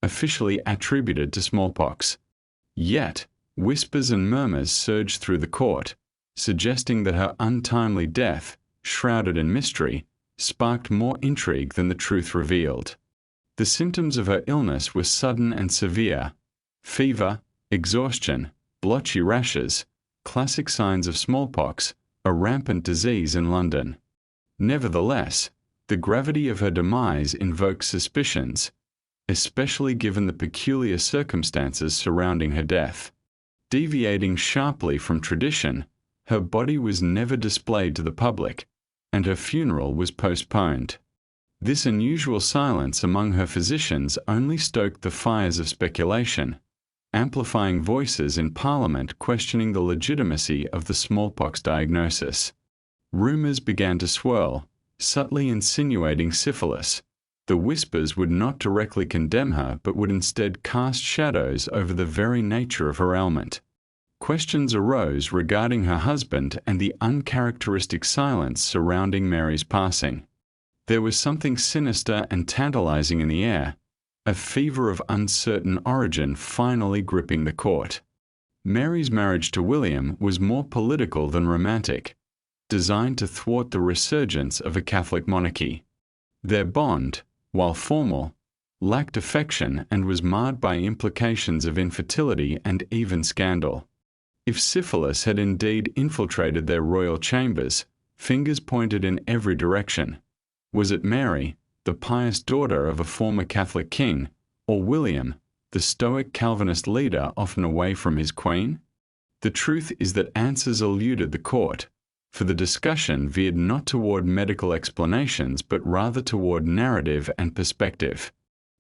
officially attributed to smallpox. Yet, whispers and murmurs surged through the court, suggesting that her untimely death, shrouded in mystery, sparked more intrigue than the truth revealed. The symptoms of her illness were sudden and severe: fever, exhaustion, blotchy rashes, classic signs of smallpox, a rampant disease in London. Nevertheless, the gravity of her demise invokes suspicions, especially given the peculiar circumstances surrounding her death. Deviating sharply from tradition, her body was never displayed to the public, and her funeral was postponed. This unusual silence among her physicians only stoked the fires of speculation, amplifying voices in Parliament questioning the legitimacy of the smallpox diagnosis. Rumours began to swirl, subtly insinuating syphilis. The whispers would not directly condemn her, but would instead cast shadows over the very nature of her ailment. Questions arose regarding her husband and the uncharacteristic silence surrounding Mary's passing. There was something sinister and tantalizing in the air, a fever of uncertain origin finally gripping the court. Mary's marriage to William was more political than romantic, designed to thwart the resurgence of a Catholic monarchy. Their bond, while formal, lacked affection and was marred by implications of infertility and even scandal. If syphilis had indeed infiltrated their royal chambers, fingers pointed in every direction. Was it Mary, the pious daughter of a former Catholic king, or William, the stoic Calvinist leader often away from his queen? The truth is that answers eluded the court, for the discussion veered not toward medical explanations but rather toward narrative and perspective.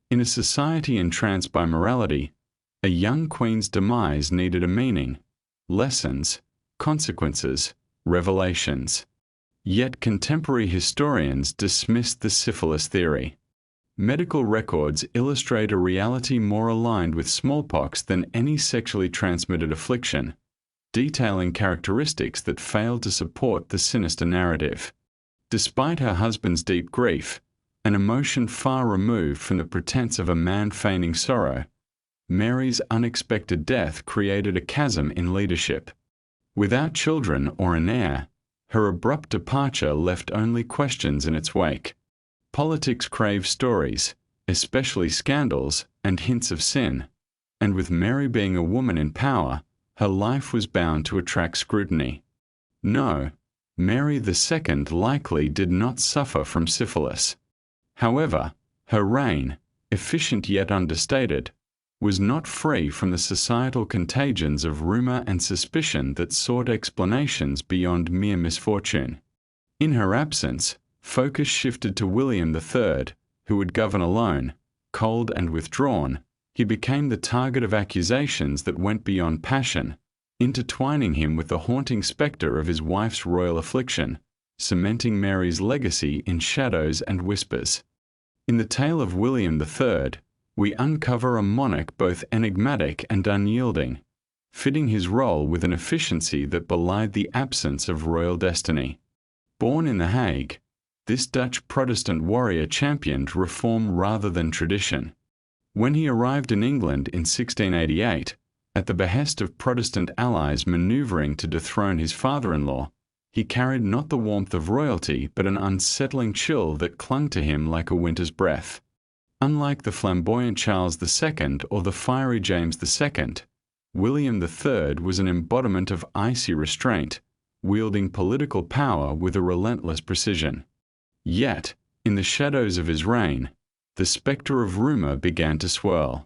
In a society entranced by morality, a young queen's demise needed a meaning, lessons, consequences, revelations. Yet contemporary historians dismissed the syphilis theory. Medical records illustrate a reality more aligned with smallpox than any sexually transmitted affliction, detailing characteristics that failed to support the sinister narrative. Despite her husband's deep grief, an emotion far removed from the pretense of a man feigning sorrow, Mary's unexpected death created a chasm in leadership. Without children or an heir, her abrupt departure left only questions in its wake. Politics crave stories, especially scandals and hints of sin, and with Mary being a woman in power, her life was bound to attract scrutiny. No, Mary II likely did not suffer from syphilis. However, her reign, efficient yet understated, was not free from the societal contagions of rumor and suspicion that sought explanations beyond mere misfortune. In her absence, focus shifted to William III, who would govern alone, cold and withdrawn. He became the target of accusations that went beyond passion, intertwining him with the haunting spectre of his wife's royal affliction, cementing Mary's legacy in shadows and whispers. In the tale of William III, we uncover a monarch both enigmatic and unyielding, fitting his role with an efficiency that belied the absence of royal destiny. Born in The Hague, this Dutch Protestant warrior championed reform rather than tradition. When he arrived in England in 1688, at the behest of Protestant allies maneuvering to dethrone his father-in-law, he carried not the warmth of royalty but an unsettling chill that clung to him like a winter's breath. Unlike the flamboyant Charles II or the fiery James II, William III was an embodiment of icy restraint, wielding political power with a relentless precision. Yet, in the shadows of his reign, the spectre of rumor began to swirl.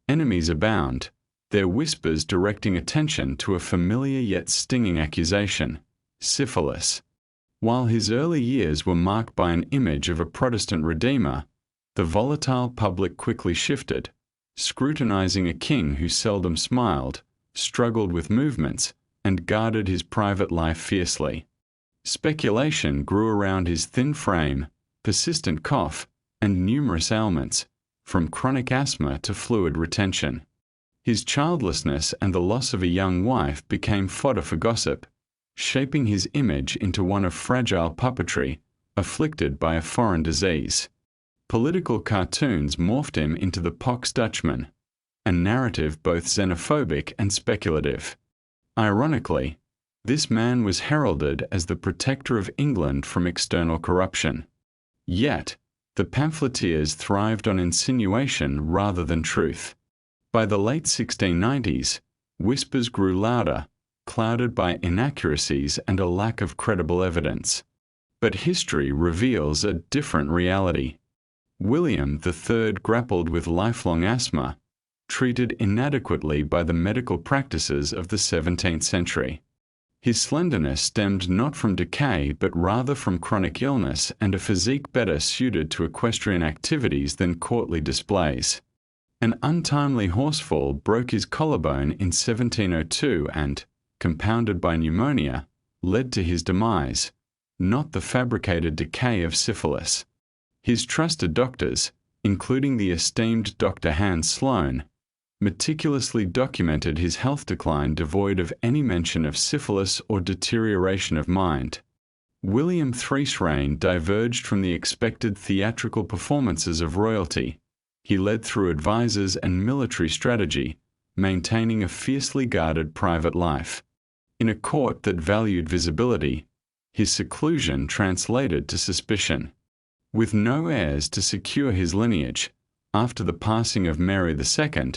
Enemies abound, their whispers directing attention to a familiar yet stinging accusation: syphilis. While his early years were marked by an image of a Protestant redeemer, the volatile public quickly shifted, scrutinizing a king who seldom smiled, struggled with movements, and guarded his private life fiercely. Speculation grew around his thin frame, persistent cough, and numerous ailments, from chronic asthma to fluid retention. His childlessness and the loss of a young wife became fodder for gossip, shaping his image into one of fragile puppetry, afflicted by a foreign disease. Political cartoons morphed him into the Pox Dutchman, a narrative both xenophobic and speculative. Ironically, this man was heralded as the protector of England from external corruption. Yet, the pamphleteers thrived on insinuation rather than truth. By the late 1690s, whispers grew louder, clouded by inaccuracies and a lack of credible evidence. But history reveals a different reality. William III grappled with lifelong asthma, treated inadequately by the medical practices of the 17th century. His slenderness stemmed not from decay but rather from chronic illness and a physique better suited to equestrian activities than courtly displays. An untimely horsefall broke his collarbone in 1702 and, compounded by pneumonia, led to his demise, not the fabricated decay of syphilis. His trusted doctors, including the esteemed Dr. Hans Sloane, meticulously documented his health decline devoid of any mention of syphilis or deterioration of mind. William III's reign diverged from the expected theatrical performances of royalty. He led through advisors and military strategy, maintaining a fiercely guarded private life. In a court that valued visibility, his seclusion translated to suspicion. With no heirs to secure his lineage, after the passing of Mary II,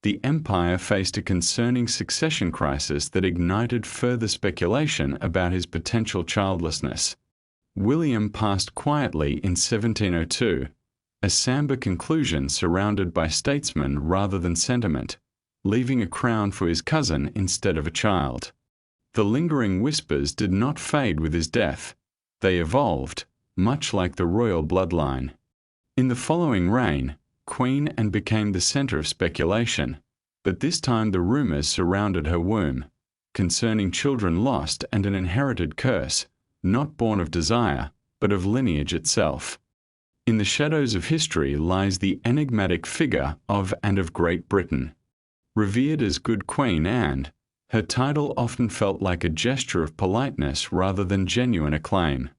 the empire faced a concerning succession crisis that ignited further speculation about his potential childlessness. William passed quietly in 1702, a somber conclusion surrounded by statesmen rather than sentiment, leaving a crown for his cousin instead of a child. The lingering whispers did not fade with his death. They evolved, much like the royal bloodline. In the following reign, Queen Anne became the center of speculation, but this time the rumors surrounded her womb, concerning children lost and an inherited curse, not born of desire, but of lineage itself. In the shadows of history lies the enigmatic figure of and of Great Britain. Revered as Good Queen Anne, her title often felt like a gesture of politeness rather than genuine acclaim.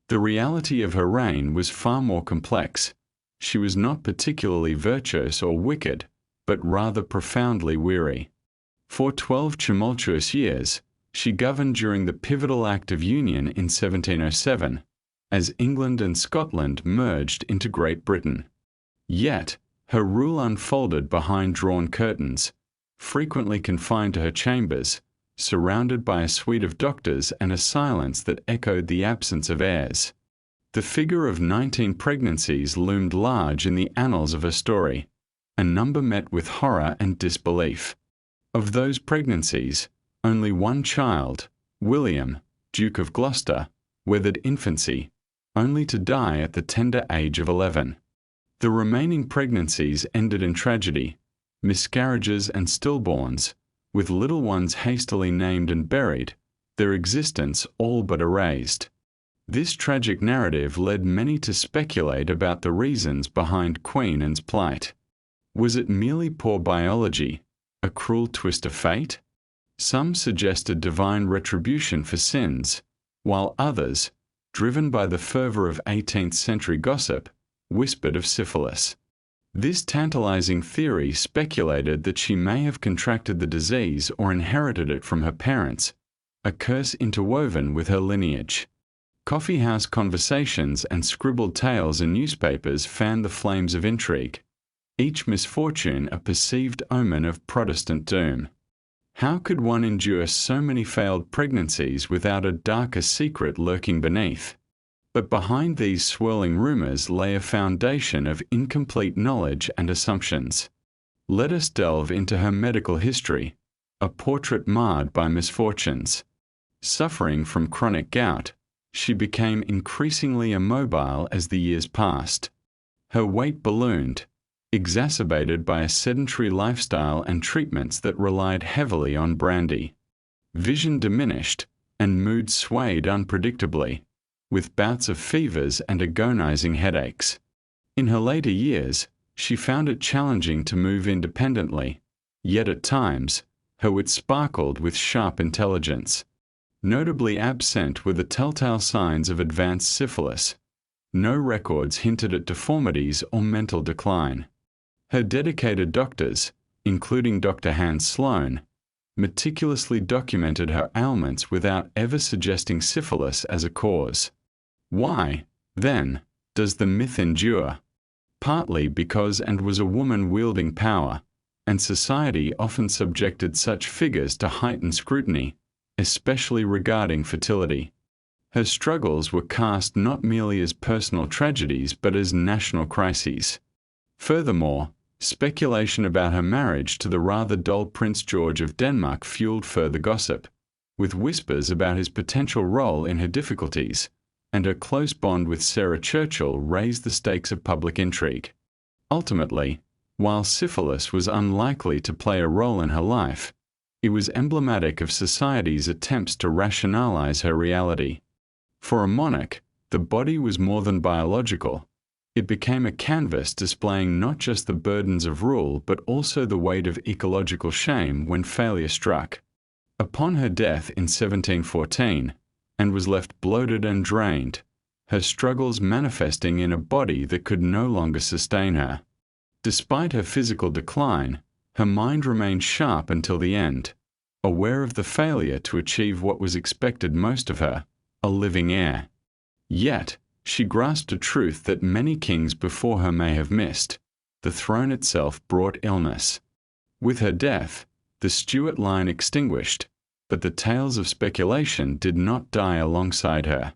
The reality of her reign was far more complex. She was not particularly virtuous or wicked, but rather profoundly weary. For 12 tumultuous years, she governed during the pivotal Act of Union in 1707, as England and Scotland merged into Great Britain. Yet, her rule unfolded behind drawn curtains, frequently confined to her chambers, surrounded by a suite of doctors and a silence that echoed the absence of heirs. The figure of 19 pregnancies loomed large in the annals of her story, a number met with horror and disbelief. Of those pregnancies, only one child, William, Duke of Gloucester, weathered infancy, only to die at the tender age of 11. The remaining pregnancies ended in tragedy, miscarriages and stillborns, with little ones hastily named and buried, their existence all but erased. This tragic narrative led many to speculate about the reasons behind Queen Anne's plight. Was it merely poor biology, a cruel twist of fate? Some suggested divine retribution for sins, while others, driven by the fervor of 18th-century gossip, whispered of syphilis. This tantalizing theory speculated that she may have contracted the disease or inherited it from her parents, a curse interwoven with her lineage. Coffeehouse conversations and scribbled tales in newspapers fanned the flames of intrigue, each misfortune a perceived omen of Protestant doom. How could one endure so many failed pregnancies without a darker secret lurking beneath? But behind these swirling rumors lay a foundation of incomplete knowledge and assumptions. Let us delve into her medical history, a portrait marred by misfortunes. Suffering from chronic gout, she became increasingly immobile as the years passed. Her weight ballooned, exacerbated by a sedentary lifestyle and treatments that relied heavily on brandy. Vision diminished, and mood swayed unpredictably, with bouts of fevers and agonizing headaches. In her later years, she found it challenging to move independently, yet at times, her wit sparkled with sharp intelligence. Notably absent were the telltale signs of advanced syphilis. No records hinted at deformities or mental decline. Her dedicated doctors, including Dr. Hans Sloane, meticulously documented her ailments without ever suggesting syphilis as a cause. Why, then, does the myth endure? Partly because Anne was a woman wielding power, and society often subjected such figures to heightened scrutiny, especially regarding fertility. Her struggles were cast not merely as personal tragedies but as national crises. Furthermore, speculation about her marriage to the rather dull Prince George of Denmark fueled further gossip, with whispers about his potential role in her difficulties, and her close bond with Sarah Churchill raised the stakes of public intrigue. Ultimately, while syphilis was unlikely to play a role in her life, it was emblematic of society's attempts to rationalize her reality. For a monarch, the body was more than biological. It became a canvas displaying not just the burdens of rule but also the weight of ecological shame when failure struck. Upon her death in 1714, Anne was left bloated and drained, her struggles manifesting in a body that could no longer sustain her. Despite her physical decline, Her mind remained sharp until the end, aware of the failure to achieve what was expected most of her, a living heir. Yet, she grasped a truth that many kings before her may have missed: the throne itself brought illness. With her death, the Stuart line extinguished, but the tales of speculation did not die alongside her.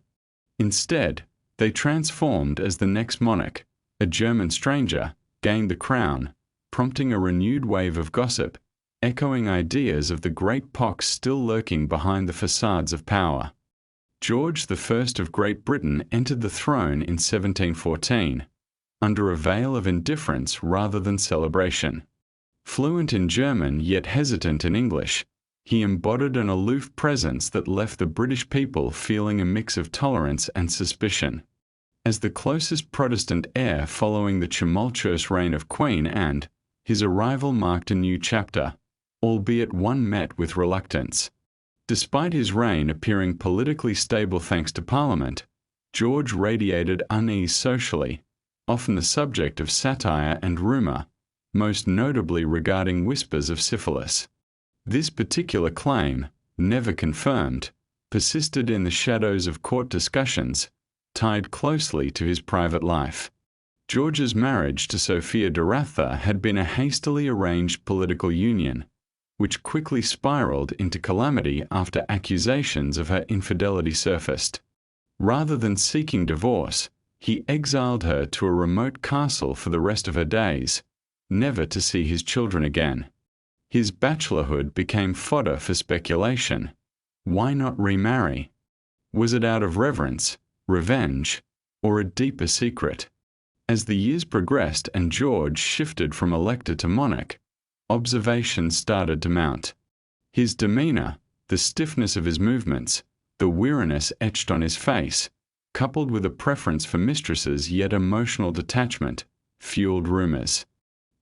Instead, they transformed as the next monarch, a German stranger, gained the crown, prompting a renewed wave of gossip, echoing ideas of the great pox still lurking behind the facades of power. George I of Great Britain entered the throne in 1714, under a veil of indifference rather than celebration. Fluent in German yet hesitant in English, he embodied an aloof presence that left the British people feeling a mix of tolerance and suspicion. As the closest Protestant heir following the tumultuous reign of Queen Anne, his arrival marked a new chapter, albeit one met with reluctance. Despite his reign appearing politically stable thanks to Parliament, George radiated unease socially, often the subject of satire and rumour, most notably regarding whispers of syphilis. This particular claim, never confirmed, persisted in the shadows of court discussions, tied closely to his private life. George's marriage to Sophia de Ratha had been a hastily arranged political union, which quickly spiraled into calamity after accusations of her infidelity surfaced. Rather than seeking divorce, he exiled her to a remote castle for the rest of her days, never to see his children again. His bachelorhood became fodder for speculation. Why not remarry? Was it out of reverence, revenge, or a deeper secret? As the years progressed and George shifted from elector to monarch, observations started to mount. His demeanour, the stiffness of his movements, the weariness etched on his face, coupled with a preference for mistresses yet emotional detachment, fueled rumours.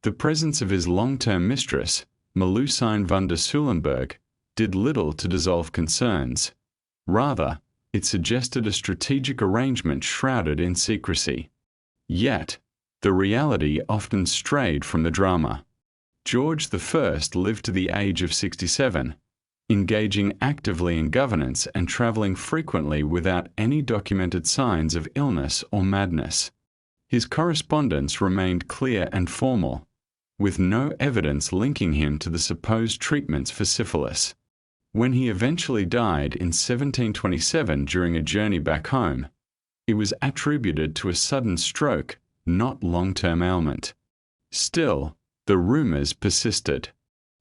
The presence of his long-term mistress, Melusine van der Sulenburg, did little to dissolve concerns. Rather, it suggested a strategic arrangement shrouded in secrecy. Yet, the reality often strayed from the drama. George I lived to the age of 67, engaging actively in governance and travelling frequently without any documented signs of illness or madness. His correspondence remained clear and formal, with no evidence linking him to the supposed treatments for syphilis. When he eventually died in 1727 during a journey back home, it was attributed to a sudden stroke, not long-term ailment. Still, the rumours persisted.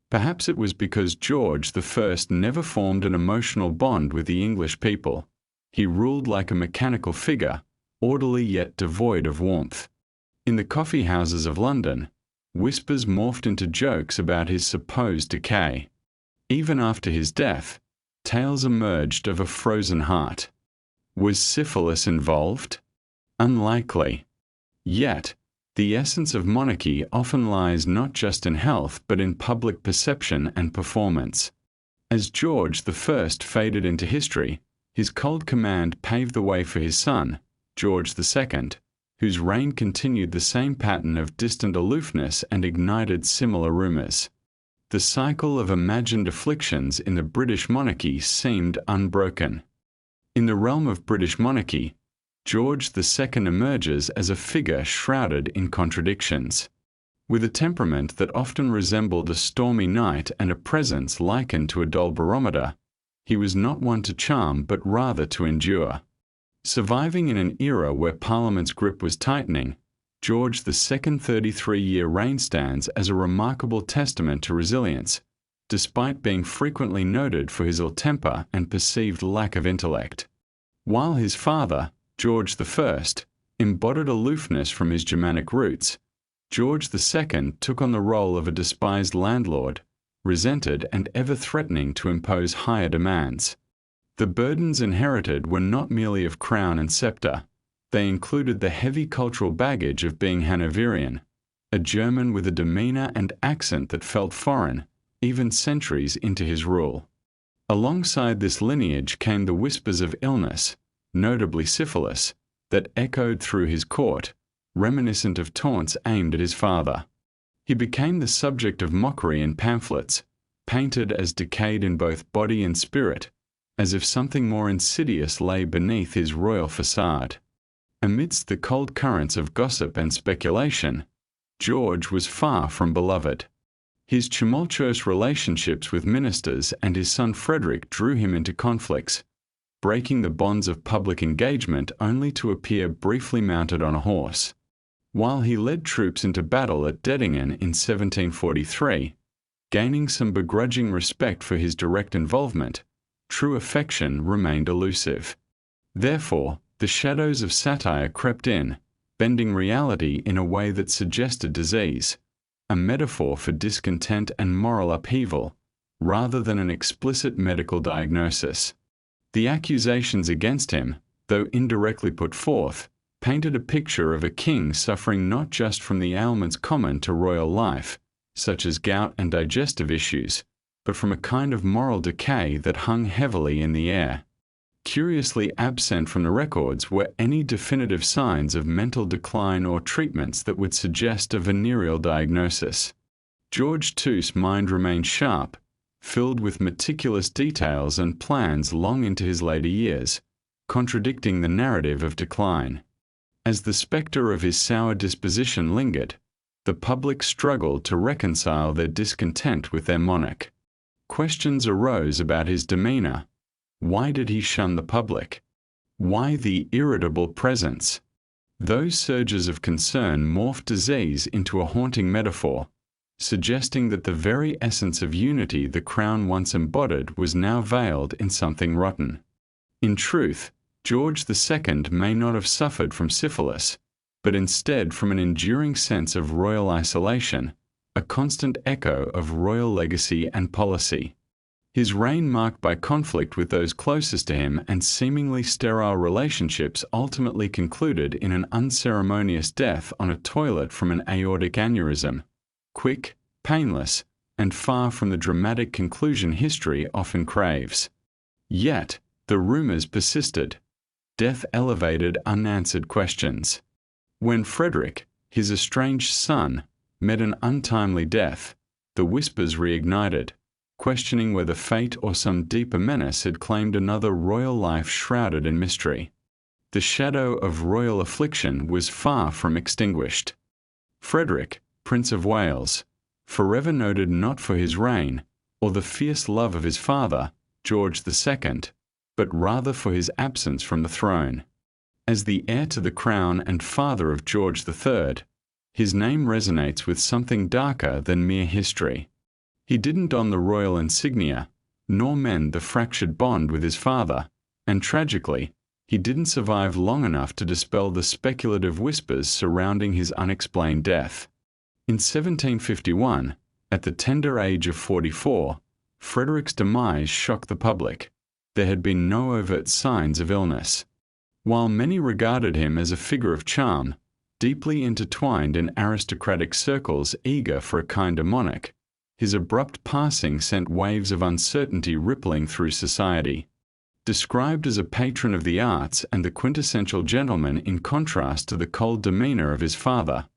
Perhaps it was because George I never formed an emotional bond with the English people. He ruled like a mechanical figure, orderly yet devoid of warmth. In the coffee houses of London, whispers morphed into jokes about his supposed decay. Even after his death, tales emerged of a frozen heart. Was syphilis involved? Unlikely. Yet, the essence of monarchy often lies not just in health but in public perception and performance. As George I faded into history, his cold command paved the way for his son, George II, whose reign continued the same pattern of distant aloofness and ignited similar rumours. The cycle of imagined afflictions in the British monarchy seemed unbroken. In the realm of British monarchy, George II emerges as a figure shrouded in contradictions. With a temperament that often resembled a stormy night and a presence likened to a dull barometer, he was not one to charm but rather to endure. Surviving in an era where Parliament's grip was tightening, George II's 33-year reign stands as a remarkable testament to resilience, despite being frequently noted for his ill temper and perceived lack of intellect. While his father, George I, embodied aloofness from his Germanic roots, George II took on the role of a despised landlord, resented and ever threatening to impose higher demands. The burdens inherited were not merely of crown and sceptre. They included the heavy cultural baggage of being Hanoverian, a German with a demeanour and accent that felt foreign, even centuries into his rule. Alongside this lineage came the whispers of illness, notably syphilis, that echoed through his court, reminiscent of taunts aimed at his father. He became the subject of mockery in pamphlets, painted as decayed in both body and spirit, as if something more insidious lay beneath his royal facade. Amidst the cold currents of gossip and speculation, George was far from beloved. His tumultuous relationships with ministers and his son Frederick drew him into conflicts, breaking the bonds of public engagement only to appear briefly mounted on a horse. While he led troops into battle at Dettingen in 1743, gaining some begrudging respect for his direct involvement, true affection remained elusive. Therefore, the shadows of satire crept in, bending reality in a way that suggested disease, a metaphor for discontent and moral upheaval, rather than an explicit medical diagnosis. The accusations against him, though indirectly put forth, painted a picture of a king suffering not just from the ailments common to royal life, such as gout and digestive issues, but from a kind of moral decay that hung heavily in the air. Curiously absent from the records were any definitive signs of mental decline or treatments that would suggest a venereal diagnosis. George II's mind remained sharp, filled with meticulous details and plans long into his later years, contradicting the narrative of decline. As the spectre of his sour disposition lingered, the public struggled to reconcile their discontent with their monarch. Questions arose about his demeanor. Why did he shun the public? Why the irritable presence? Those surges of concern morphed disease into a haunting metaphor, suggesting that the very essence of unity the crown once embodied was now veiled in something rotten. In truth, George II may not have suffered from syphilis, but instead from an enduring sense of royal isolation, a constant echo of royal legacy and policy. His reign marked by conflict with those closest to him and seemingly sterile relationships ultimately concluded in an unceremonious death on a toilet from an aortic aneurysm, quick, painless, and far from the dramatic conclusion history often craves. Yet, the rumors persisted. Death elevated unanswered questions. When Frederick, his estranged son, met an untimely death, the whispers reignited, questioning whether fate or some deeper menace had claimed another royal life shrouded in mystery. The shadow of royal affliction was far from extinguished. Frederick, Prince of Wales, forever noted not for his reign, or the fierce love of his father, George II, but rather for his absence from the throne. As the heir to the crown and father of George III, his name resonates with something darker than mere history. He didn't don the royal insignia, nor mend the fractured bond with his father, and tragically, he didn't survive long enough to dispel the speculative whispers surrounding his unexplained death. In 1751, at the tender age of 44, Frederick's demise shocked the public. There had been no overt signs of illness. While many regarded him as a figure of charm, deeply intertwined in aristocratic circles eager for a kinder monarch, his abrupt passing sent waves of uncertainty rippling through society. Described as a patron of the arts and the quintessential gentleman in contrast to the cold demeanor of his father,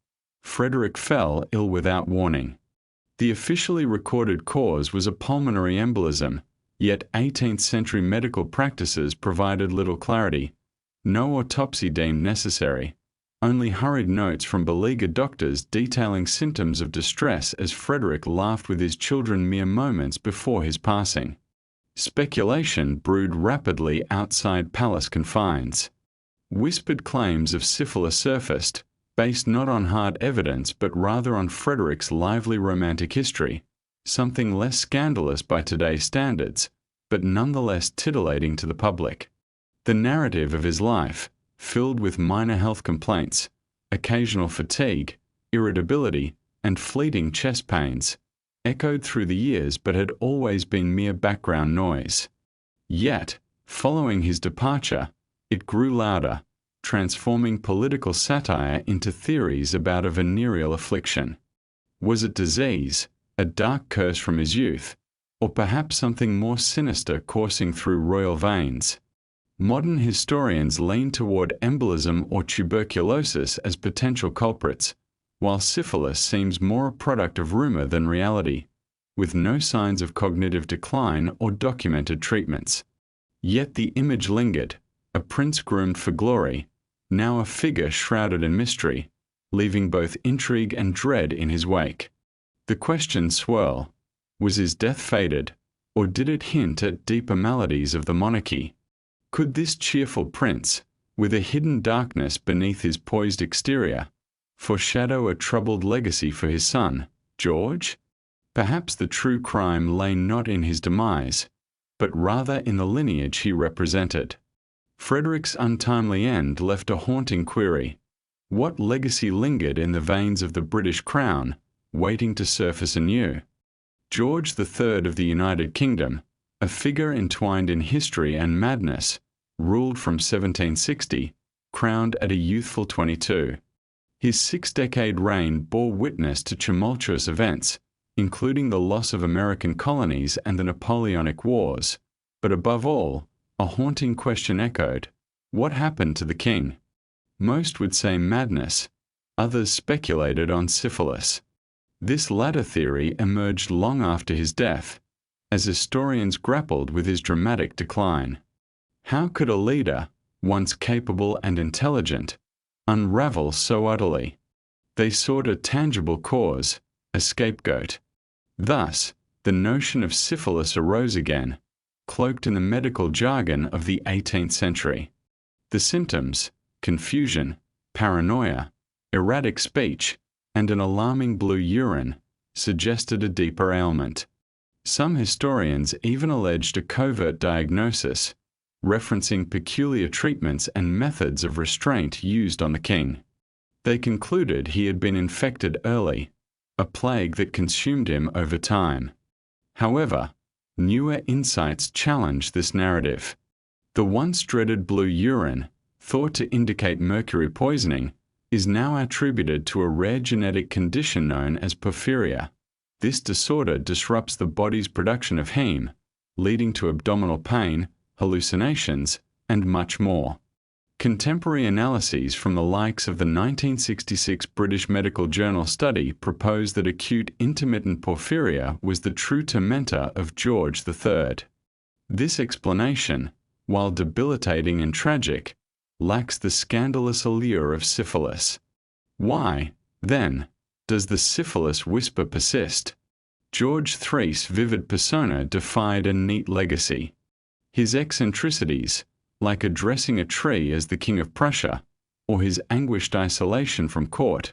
Frederick fell ill without warning. The officially recorded cause was a pulmonary embolism, yet 18th century medical practices provided little clarity. No autopsy deemed necessary, only hurried notes from beleaguered doctors detailing symptoms of distress as Frederick laughed with his children mere moments before his passing. Speculation brewed rapidly outside palace confines. Whispered claims of syphilis surfaced, based not on hard evidence but rather on Frederick's lively romantic history, something less scandalous by today's standards, but nonetheless titillating to the public. The narrative of his life, filled with minor health complaints, occasional fatigue, irritability, and fleeting chest pains, echoed through the years but had always been mere background noise. Yet, following his departure, it grew louder, transforming political satire into theories about a venereal affliction. Was it disease, a dark curse from his youth, or perhaps something more sinister coursing through royal veins? Modern historians lean toward embolism or tuberculosis as potential culprits, while syphilis seems more a product of rumor than reality, with no signs of cognitive decline or documented treatments. Yet the image lingered, a prince groomed for glory, now a figure shrouded in mystery, leaving both intrigue and dread in his wake. The questions swirl: was his death fated, or did it hint at deeper maladies of the monarchy? Could this cheerful prince, with a hidden darkness beneath his poised exterior, foreshadow a troubled legacy for his son, George? Perhaps the true crime lay not in his demise, but rather in the lineage he represented. Frederick's untimely end left a haunting query. What legacy lingered in the veins of the British crown, waiting to surface anew? George III of the United Kingdom, a figure entwined in history and madness, ruled from 1760, crowned at a youthful 22. His six-decade reign bore witness to tumultuous events, including the loss of American colonies and the Napoleonic Wars, but above all, a haunting question echoed: what happened to the king? Most would say madness, others speculated on syphilis. This latter theory emerged long after his death, as historians grappled with his dramatic decline. How could a leader, once capable and intelligent, unravel so utterly? They sought a tangible cause, a scapegoat. Thus, the notion of syphilis arose again, cloaked in the medical jargon of the 18th century. The symptoms: confusion, paranoia, erratic speech, and an alarming blue urine, suggested a deeper ailment. Some historians even alleged a covert diagnosis, referencing peculiar treatments and methods of restraint used on the king. They concluded he had been infected early, a plague that consumed him over time. However, newer insights challenge this narrative. The once dreaded blue urine, thought to indicate mercury poisoning, is now attributed to a rare genetic condition known as porphyria. This disorder disrupts the body's production of heme, leading to abdominal pain, hallucinations, and much more. Contemporary analyses from the likes of the 1966 British Medical Journal study propose that acute intermittent porphyria was the true tormentor of George III. This explanation, while debilitating and tragic, lacks the scandalous allure of syphilis. Why, then, does the syphilis whisper persist? George III's vivid persona defied a neat legacy. His eccentricities, like addressing a tree as the King of Prussia, or his anguished isolation from court,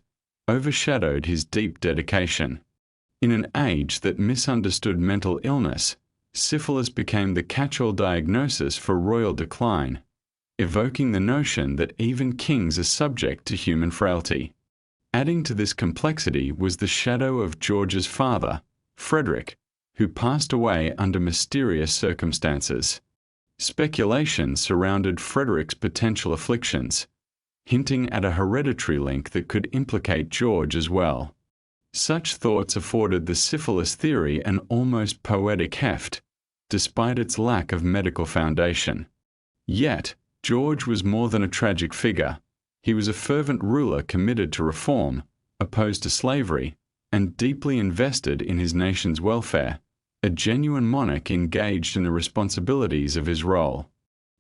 overshadowed his deep dedication. In an age that misunderstood mental illness, syphilis became the catch-all diagnosis for royal decline, evoking the notion that even kings are subject to human frailty. Adding to this complexity was the shadow of George's father, Frederick, who passed away under mysterious circumstances. Speculation surrounded Frederick's potential afflictions, hinting at a hereditary link that could implicate George as well. Such thoughts afforded the syphilis theory an almost poetic heft, despite its lack of medical foundation. Yet, George was more than a tragic figure. He was a fervent ruler committed to reform, opposed to slavery, and deeply invested in his nation's welfare, a genuine monarch engaged in the responsibilities of his role.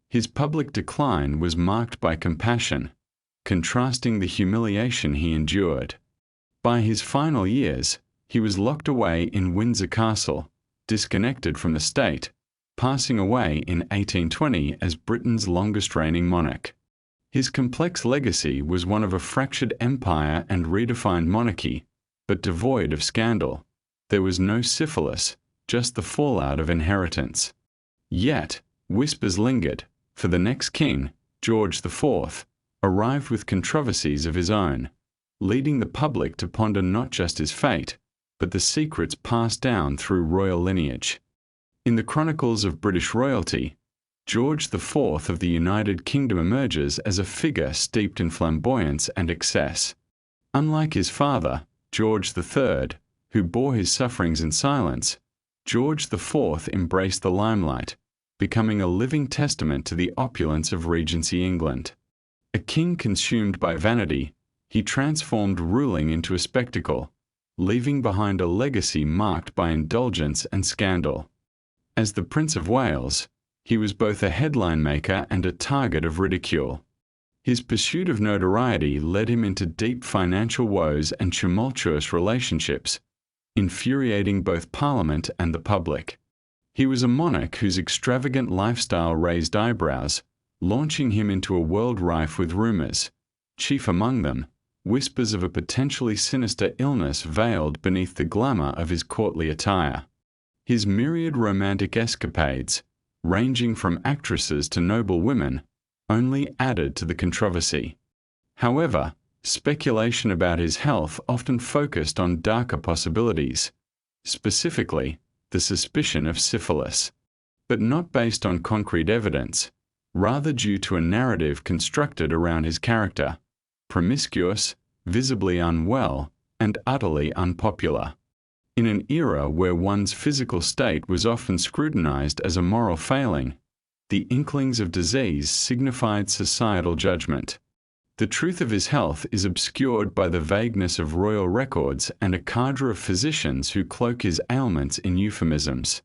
His public decline was marked by compassion, contrasting the humiliation he endured. By his final years, he was locked away in Windsor Castle, disconnected from the state, passing away in 1820 as Britain's longest-reigning monarch. His complex legacy was one of a fractured empire and redefined monarchy, but devoid of scandal. There was no syphilis, just the fallout of inheritance. Yet, whispers lingered, for the next king, George IV, arrived with controversies of his own, leading the public to ponder not just his fate, but the secrets passed down through royal lineage. In the chronicles of British royalty, George IV of the United Kingdom emerges as a figure steeped in flamboyance and excess. Unlike his father, George III, who bore his sufferings in silence, George IV embraced the limelight, becoming a living testament to the opulence of Regency England. A king consumed by vanity, he transformed ruling into a spectacle, leaving behind a legacy marked by indulgence and scandal. As the Prince of Wales, he was both a headline maker and a target of ridicule. His pursuit of notoriety led him into deep financial woes and tumultuous relationships, infuriating both Parliament and the public. He was a monarch whose extravagant lifestyle raised eyebrows, launching him into a world rife with rumors, chief among them, whispers of a potentially sinister illness veiled beneath the glamour of his courtly attire. His myriad romantic escapades, ranging from actresses to noble women, only added to the controversy. However, speculation about his health often focused on darker possibilities, specifically the suspicion of syphilis, but not based on concrete evidence, rather due to a narrative constructed around his character, promiscuous, visibly unwell, and utterly unpopular. In an era where one's physical state was often scrutinized as a moral failing, the inklings of disease signified societal judgment. The truth of his health is obscured by the vagueness of royal records and a cadre of physicians who cloak his ailments in euphemisms.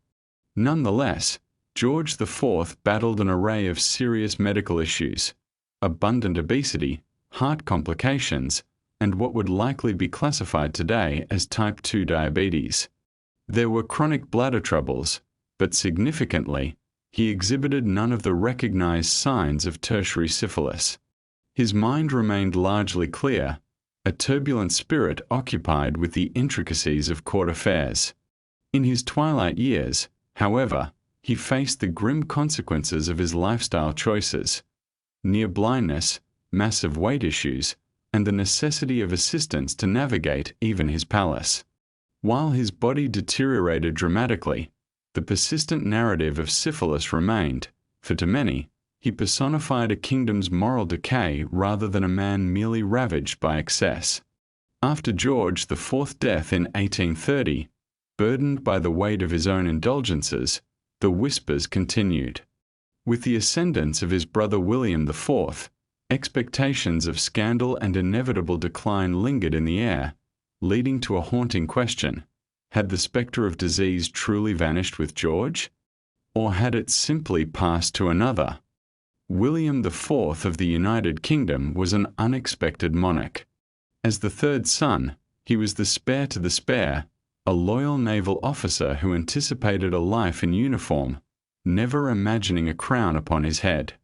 Nonetheless, George IV battled an array of serious medical issues, abundant obesity, heart complications, and what would likely be classified today as type 2 diabetes. There were chronic bladder troubles, but significantly, he exhibited none of the recognized signs of tertiary syphilis. His mind remained largely clear, a turbulent spirit occupied with the intricacies of court affairs. In his twilight years, however, he faced the grim consequences of his lifestyle choices: near blindness, massive weight issues, and the necessity of assistance to navigate even his palace. While his body deteriorated dramatically, the persistent narrative of syphilis remained, for to many, he personified a kingdom's moral decay rather than a man merely ravaged by excess. After George IV's death in 1830, burdened by the weight of his own indulgences, the whispers continued. With the ascendance of his brother William IV, expectations of scandal and inevitable decline lingered in the air, leading to a haunting question: had the spectre of disease truly vanished with George? Or had it simply passed to another? William IV of the United Kingdom was an unexpected monarch. As the third son, he was the spare to the spare, a loyal naval officer who anticipated a life in uniform, never imagining a crown upon his head.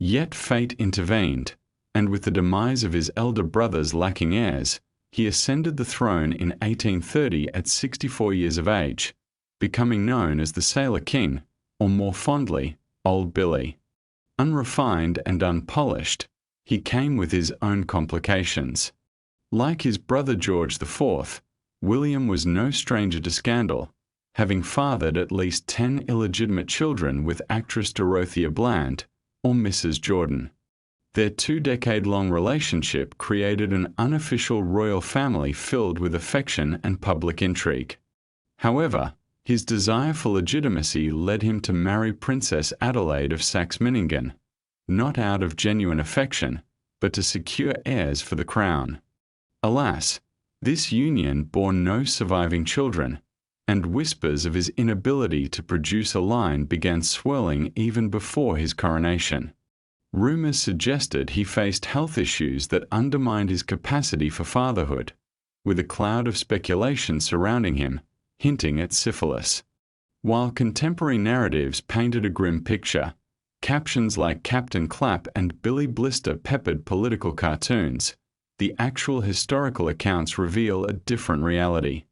Yet fate intervened, and with the demise of his elder brothers lacking heirs, he ascended the throne in 1830 at 64 years of age, becoming known as the Sailor King, or more fondly, Old Billy. Unrefined and unpolished, he came with his own complications. Like his brother George IV, William was no stranger to scandal, having fathered at least 10 illegitimate children with actress Dorothea Bland, or Mrs. Jordan. Their 2-decade-long relationship created an unofficial royal family filled with affection and public intrigue. However, his desire for legitimacy led him to marry Princess Adelaide of Saxe-Meiningen, not out of genuine affection, but to secure heirs for the crown. Alas, this union bore no surviving children, and whispers of his inability to produce a line began swirling even before his coronation. Rumors suggested he faced health issues that undermined his capacity for fatherhood, with a cloud of speculation surrounding him, hinting at syphilis. While contemporary narratives painted a grim picture, captions like Captain Clapp and Billy Blister peppered political cartoons, the actual historical accounts reveal a different reality.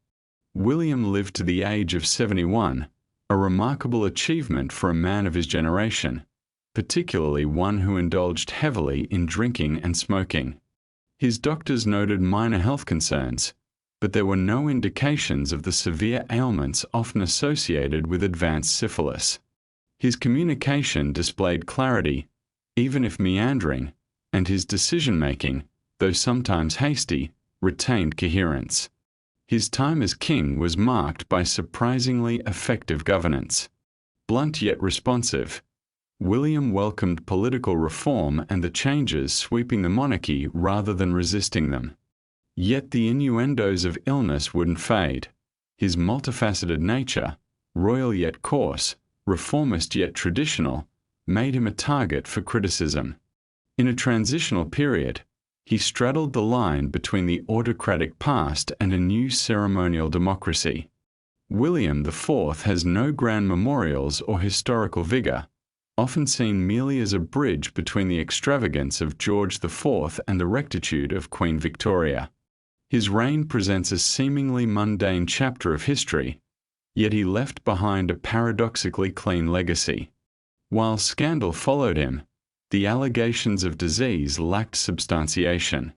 William lived to the age of 71, a remarkable achievement for a man of his generation, particularly one who indulged heavily in drinking and smoking. His doctors noted minor health concerns, but there were no indications of the severe ailments often associated with advanced syphilis. His communication displayed clarity, even if meandering, and his decision-making, though sometimes hasty, retained coherence. His time as king was marked by surprisingly effective governance. Blunt yet responsive, William welcomed political reform and the changes sweeping the monarchy rather than resisting them. Yet the innuendos of illness wouldn't fade. His multifaceted nature, royal yet coarse, reformist yet traditional, made him a target for criticism. In a transitional period, he straddled the line between the autocratic past and a new ceremonial democracy. William IV has no grand memorials or historical vigor, often seen merely as a bridge between the extravagance of George IV and the rectitude of Queen Victoria. His reign presents a seemingly mundane chapter of history, yet he left behind a paradoxically clean legacy. While scandal followed him, the allegations of disease lacked substantiation.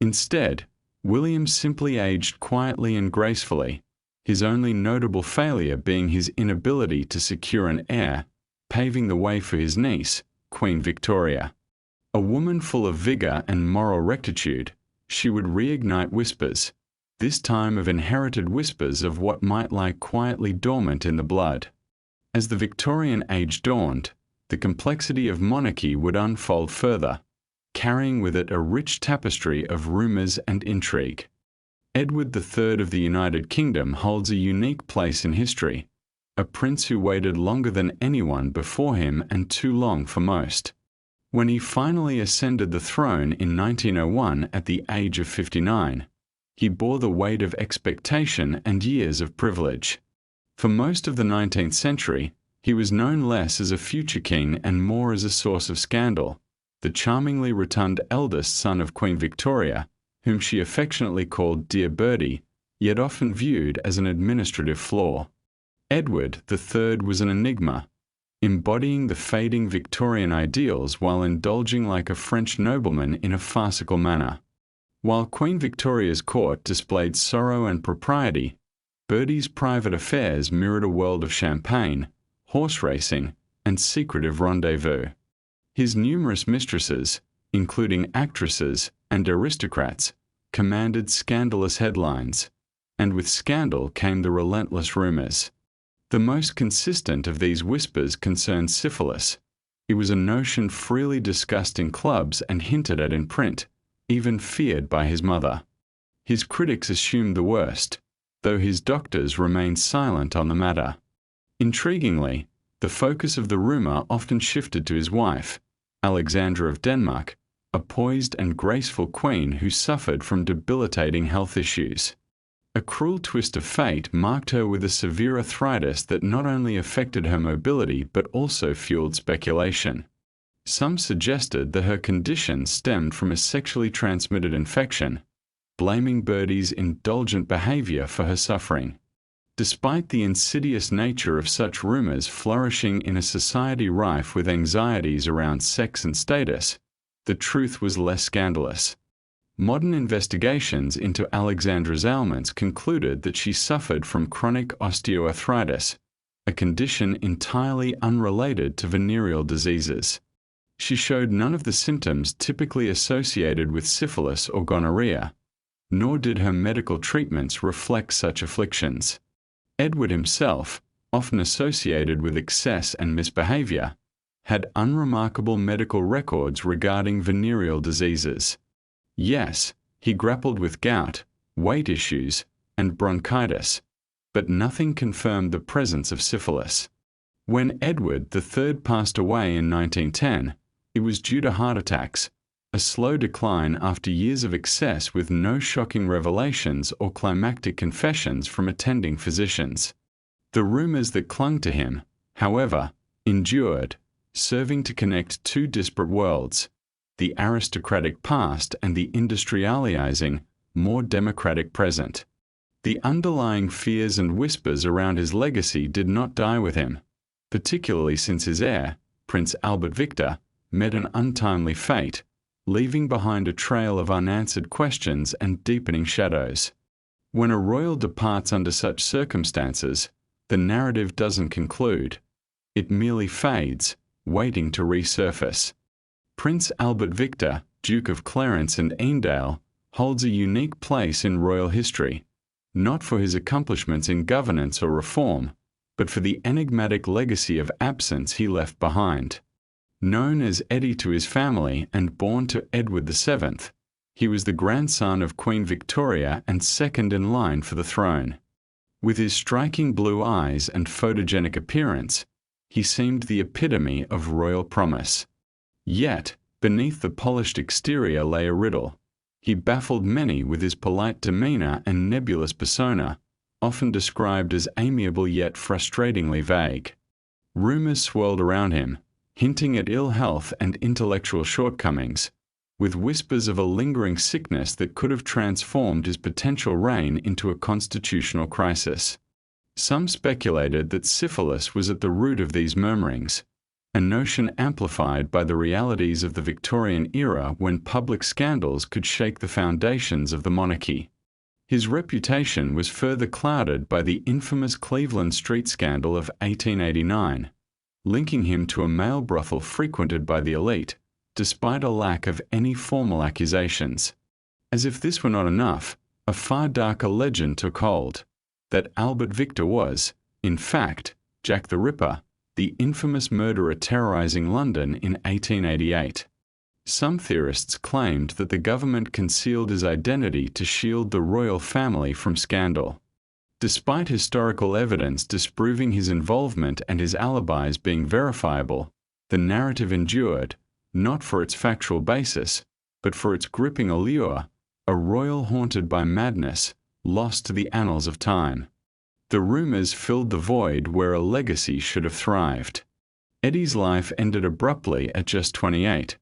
Instead, William simply aged quietly and gracefully, his only notable failure being his inability to secure an heir, paving the way for his niece, Queen Victoria. A woman full of vigor and moral rectitude, she would reignite whispers, this time of inherited whispers of what might lie quietly dormant in the blood. As the Victorian age dawned, the complexity of monarchy would unfold further, carrying with it a rich tapestry of rumours and intrigue. Edward III of the United Kingdom holds a unique place in history, a prince who waited longer than anyone before him and too long for most. When he finally ascended the throne in 1901 at the age of 59, he bore the weight of expectation and years of privilege. For most of the 19th century, he was known less as a future king and more as a source of scandal, the charmingly rotund eldest son of Queen Victoria, whom she affectionately called Dear Birdie, yet often viewed as an administrative flaw. Edward III was an enigma, embodying the fading Victorian ideals while indulging like a French nobleman in a farcical manner. While Queen Victoria's court displayed sorrow and propriety, Birdie's private affairs mirrored a world of champagne, horse racing, and secretive rendezvous. His numerous mistresses, including actresses and aristocrats, commanded scandalous headlines, and with scandal came the relentless rumors. The most consistent of these whispers concerned syphilis. It was a notion freely discussed in clubs and hinted at in print, even feared by his mother. His critics assumed the worst, though his doctors remained silent on the matter. Intriguingly, the focus of the rumor often shifted to his wife, Alexandra of Denmark, a poised and graceful queen who suffered from debilitating health issues. A cruel twist of fate marked her with a severe arthritis that not only affected her mobility but also fueled speculation. Some suggested that her condition stemmed from a sexually transmitted infection, blaming Birdie's indulgent behavior for her suffering. Despite the insidious nature of such rumors flourishing in a society rife with anxieties around sex and status, the truth was less scandalous. Modern investigations into Alexandra's ailments concluded that she suffered from chronic osteoarthritis, a condition entirely unrelated to venereal diseases. She showed none of the symptoms typically associated with syphilis or gonorrhea, nor did her medical treatments reflect such afflictions. Edward himself, often associated with excess and misbehavior, had unremarkable medical records regarding venereal diseases. Yes, he grappled with gout, weight issues, and bronchitis, but nothing confirmed the presence of syphilis. When Edward III passed away in 1910, it was due to heart attacks, a slow decline after years of excess with no shocking revelations or climactic confessions from attending physicians. The rumors that clung to him, however, endured, serving to connect two disparate worlds, the aristocratic past and the industrializing, more democratic present. The underlying fears and whispers around his legacy did not die with him, particularly since his heir, Prince Albert Victor, met an untimely fate, leaving behind a trail of unanswered questions and deepening shadows. When a royal departs under such circumstances, the narrative doesn't conclude. It merely fades, waiting to resurface. Prince Albert Victor, Duke of Clarence and Eindale, holds a unique place in royal history, not for his accomplishments in governance or reform, but for the enigmatic legacy of absence he left behind. Known as Eddie to his family and born to Edward VII, he was the grandson of Queen Victoria and second in line for the throne. With his striking blue eyes and photogenic appearance, he seemed the epitome of royal promise. Yet, beneath the polished exterior lay a riddle. He baffled many with his polite demeanor and nebulous persona, often described as amiable yet frustratingly vague. Rumors swirled around him, hinting at ill health and intellectual shortcomings, with whispers of a lingering sickness that could have transformed his potential reign into a constitutional crisis. Some speculated that syphilis was at the root of these murmurings, a notion amplified by the realities of the Victorian era when public scandals could shake the foundations of the monarchy. His reputation was further clouded by the infamous Cleveland Street scandal of 1889, linking him to a male brothel frequented by the elite, despite a lack of any formal accusations. As if this were not enough, a far darker legend took hold, that Albert Victor was, in fact, Jack the Ripper, the infamous murderer terrorizing London in 1888. Some theorists claimed that the government concealed his identity to shield the royal family from scandal. Despite historical evidence disproving his involvement and his alibis being verifiable, the narrative endured, not for its factual basis, but for its gripping allure, a royal haunted by madness, lost to the annals of time. The rumors filled the void where a legacy should have thrived. Eddie's life ended abruptly at just 28,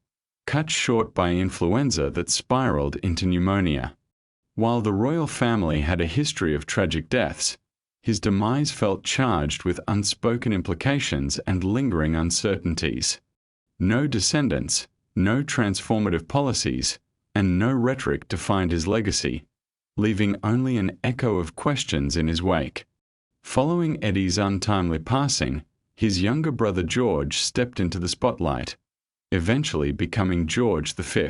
cut short by influenza that spiraled into pneumonia. While the royal family had a history of tragic deaths, his demise felt charged with unspoken implications and lingering uncertainties. No descendants, no transformative policies, and no rhetoric defined his legacy, leaving only an echo of questions in his wake. Following Eddie's untimely passing, his younger brother George stepped into the spotlight, eventually becoming George V.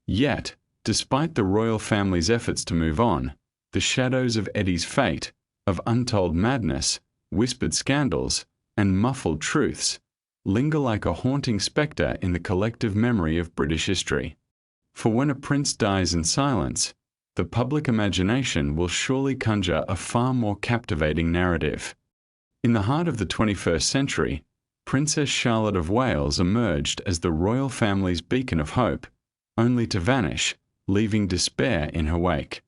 Yet, despite the royal family's efforts to move on, the shadows of Eddie's fate, of untold madness, whispered scandals, and muffled truths, linger like a haunting spectre in the collective memory of British history. For when a prince dies in silence, the public imagination will surely conjure a far more captivating narrative. In the heart of the 21st century, Princess Charlotte of Wales emerged as the royal family's beacon of hope, only to vanish, leaving despair in her wake.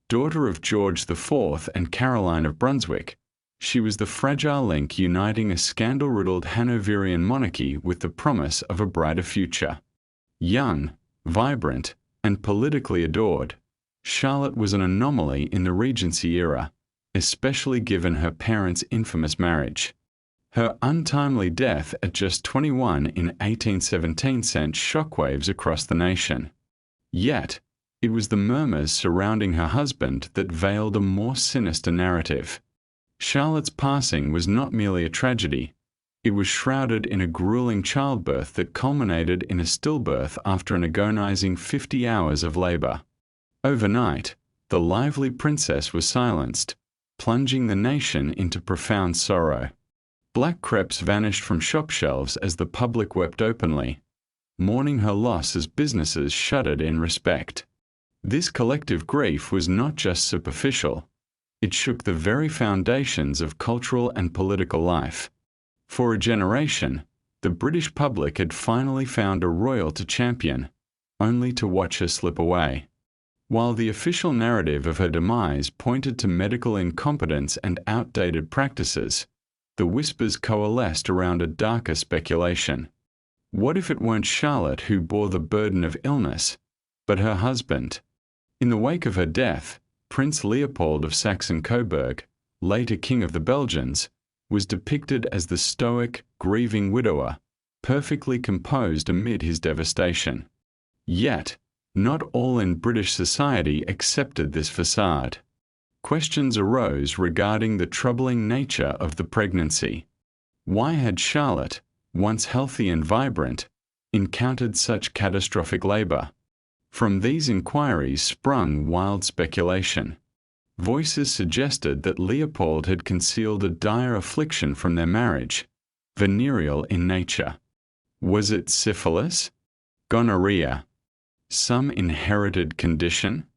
Daughter of George IV and Caroline of Brunswick, she was the fragile link uniting a scandal-riddled Hanoverian monarchy with the promise of a brighter future. Young, vibrant, and politically adored, Charlotte was an anomaly in the Regency era, especially given her parents' infamous marriage. Her untimely death at just 21 in 1817 sent shockwaves across the nation. Yet, it was the murmurs surrounding her husband that veiled a more sinister narrative. Charlotte's passing was not merely a tragedy, it was shrouded in a grueling childbirth that culminated in a stillbirth after an agonizing 50 hours of labor. Overnight, the lively princess was silenced, plunging the nation into profound sorrow. Black crepes vanished from shop shelves as the public wept openly, mourning her loss as businesses shuddered in respect. This collective grief was not just superficial, it shook the very foundations of cultural and political life. For a generation, the British public had finally found a royal to champion, only to watch her slip away. While the official narrative of her demise pointed to medical incompetence and outdated practices, the whispers coalesced around a darker speculation. What if it weren't Charlotte who bore the burden of illness, but her husband? In the wake of her death, Prince Leopold of Saxon-Coburg, later King of the Belgians, was depicted as the stoic, grieving widower, perfectly composed amid his devastation. Yet, not all in British society accepted this facade. Questions arose regarding the troubling nature of the pregnancy. Why had Charlotte, once healthy and vibrant, encountered such catastrophic labor? From these inquiries sprung wild speculation. Voices suggested that Leopold had concealed a dire affliction from their marriage, venereal in nature. Was it syphilis? Gonorrhea? Some inherited condition?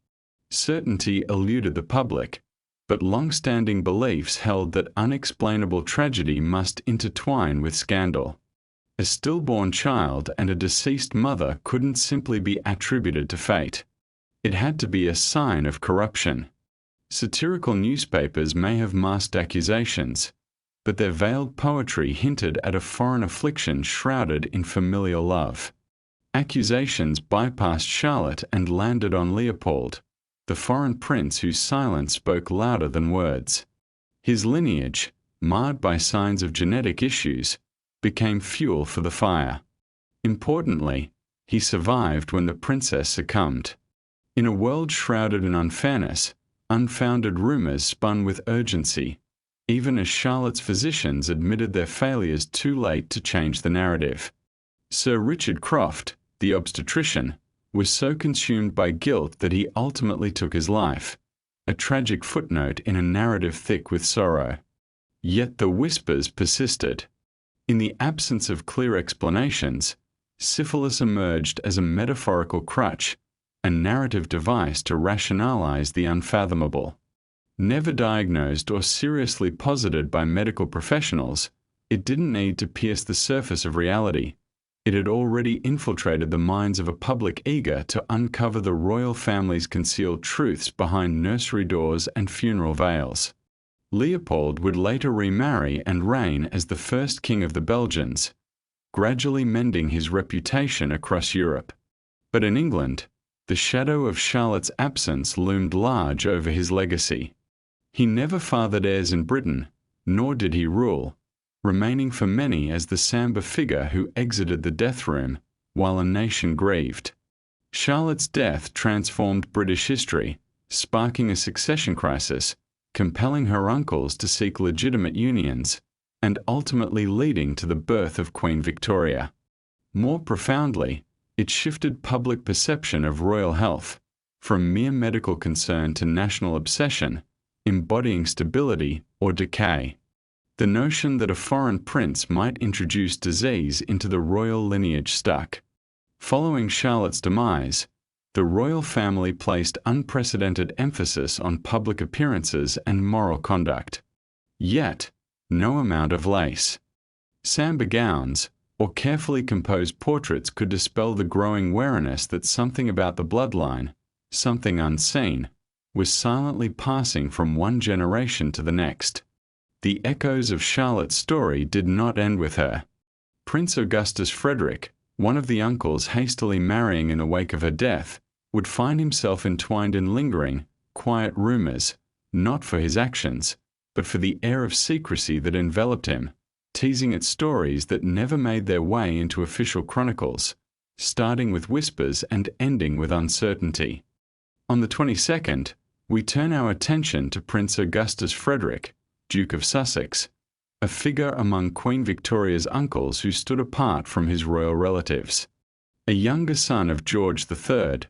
Certainty eluded the public, but long-standing beliefs held that unexplainable tragedy must intertwine with scandal. A stillborn child and a deceased mother couldn't simply be attributed to fate. It had to be a sign of corruption. Satirical newspapers may have masked accusations, but their veiled poetry hinted at a foreign affliction shrouded in familial love. Accusations bypassed Charlotte and landed on Leopold, the foreign prince whose silence spoke louder than words. His lineage, marred by signs of genetic issues, became fuel for the fire. Importantly, he survived when the princess succumbed. In a world shrouded in unfairness, unfounded rumors spun with urgency, even as Charlotte's physicians admitted their failures too late to change the narrative. Sir Richard Croft, the obstetrician, was so consumed by guilt that he ultimately took his life, a tragic footnote in a narrative thick with sorrow. Yet the whispers persisted. In the absence of clear explanations, syphilis emerged as a metaphorical crutch, a narrative device to rationalize the unfathomable. Never diagnosed or seriously posited by medical professionals, it didn't need to pierce the surface of reality. It had already infiltrated the minds of a public eager to uncover the royal family's concealed truths behind nursery doors and funeral veils. Leopold would later remarry and reign as the first king of the Belgians, gradually mending his reputation across Europe. But in England, the shadow of Charlotte's absence loomed large over his legacy. He never fathered heirs in Britain, nor did he rule, remaining for many as the somber figure who exited the death room while a nation grieved. Charlotte's death transformed British history, sparking a succession crisis, compelling her uncles to seek legitimate unions, and ultimately leading to the birth of Queen Victoria. More profoundly, it shifted public perception of royal health, from mere medical concern to national obsession, embodying stability or decay. The notion that a foreign prince might introduce disease into the royal lineage stuck. Following Charlotte's demise, the royal family placed unprecedented emphasis on public appearances and moral conduct. Yet, no amount of lace, sambre gowns, or carefully composed portraits could dispel the growing wariness that something about the bloodline, something unseen, was silently passing from one generation to the next. The echoes of Charlotte's story did not end with her. Prince Augustus Frederick, one of the uncles hastily marrying in the wake of her death, would find himself entwined in lingering, quiet rumors, not for his actions, but for the air of secrecy that enveloped him, teasing at stories that never made their way into official chronicles, starting with whispers and ending with uncertainty. On the 22nd, we turn our attention to Prince Augustus Frederick, Duke of Sussex, a figure among Queen Victoria's uncles who stood apart from his royal relatives. A younger son of George III,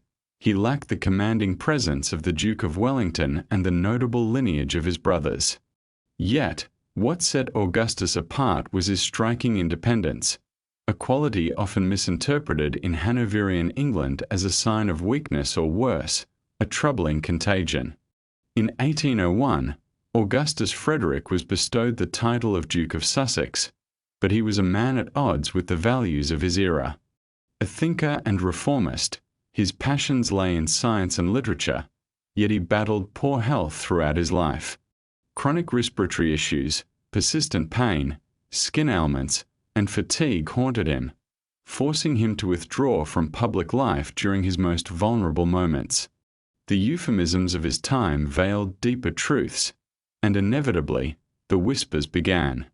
he lacked the commanding presence of the Duke of Wellington and the notable lineage of his brothers. Yet, what set Augustus apart was his striking independence, a quality often misinterpreted in Hanoverian England as a sign of weakness or worse, a troubling contagion. In 1801, Augustus Frederick was bestowed the title of Duke of Sussex, but he was a man at odds with the values of his era. A thinker and reformist, his passions lay in science and literature, yet he battled poor health throughout his life. Chronic respiratory issues, persistent pain, skin ailments, and fatigue haunted him, forcing him to withdraw from public life during his most vulnerable moments. The euphemisms of his time veiled deeper truths, and inevitably, the whispers began.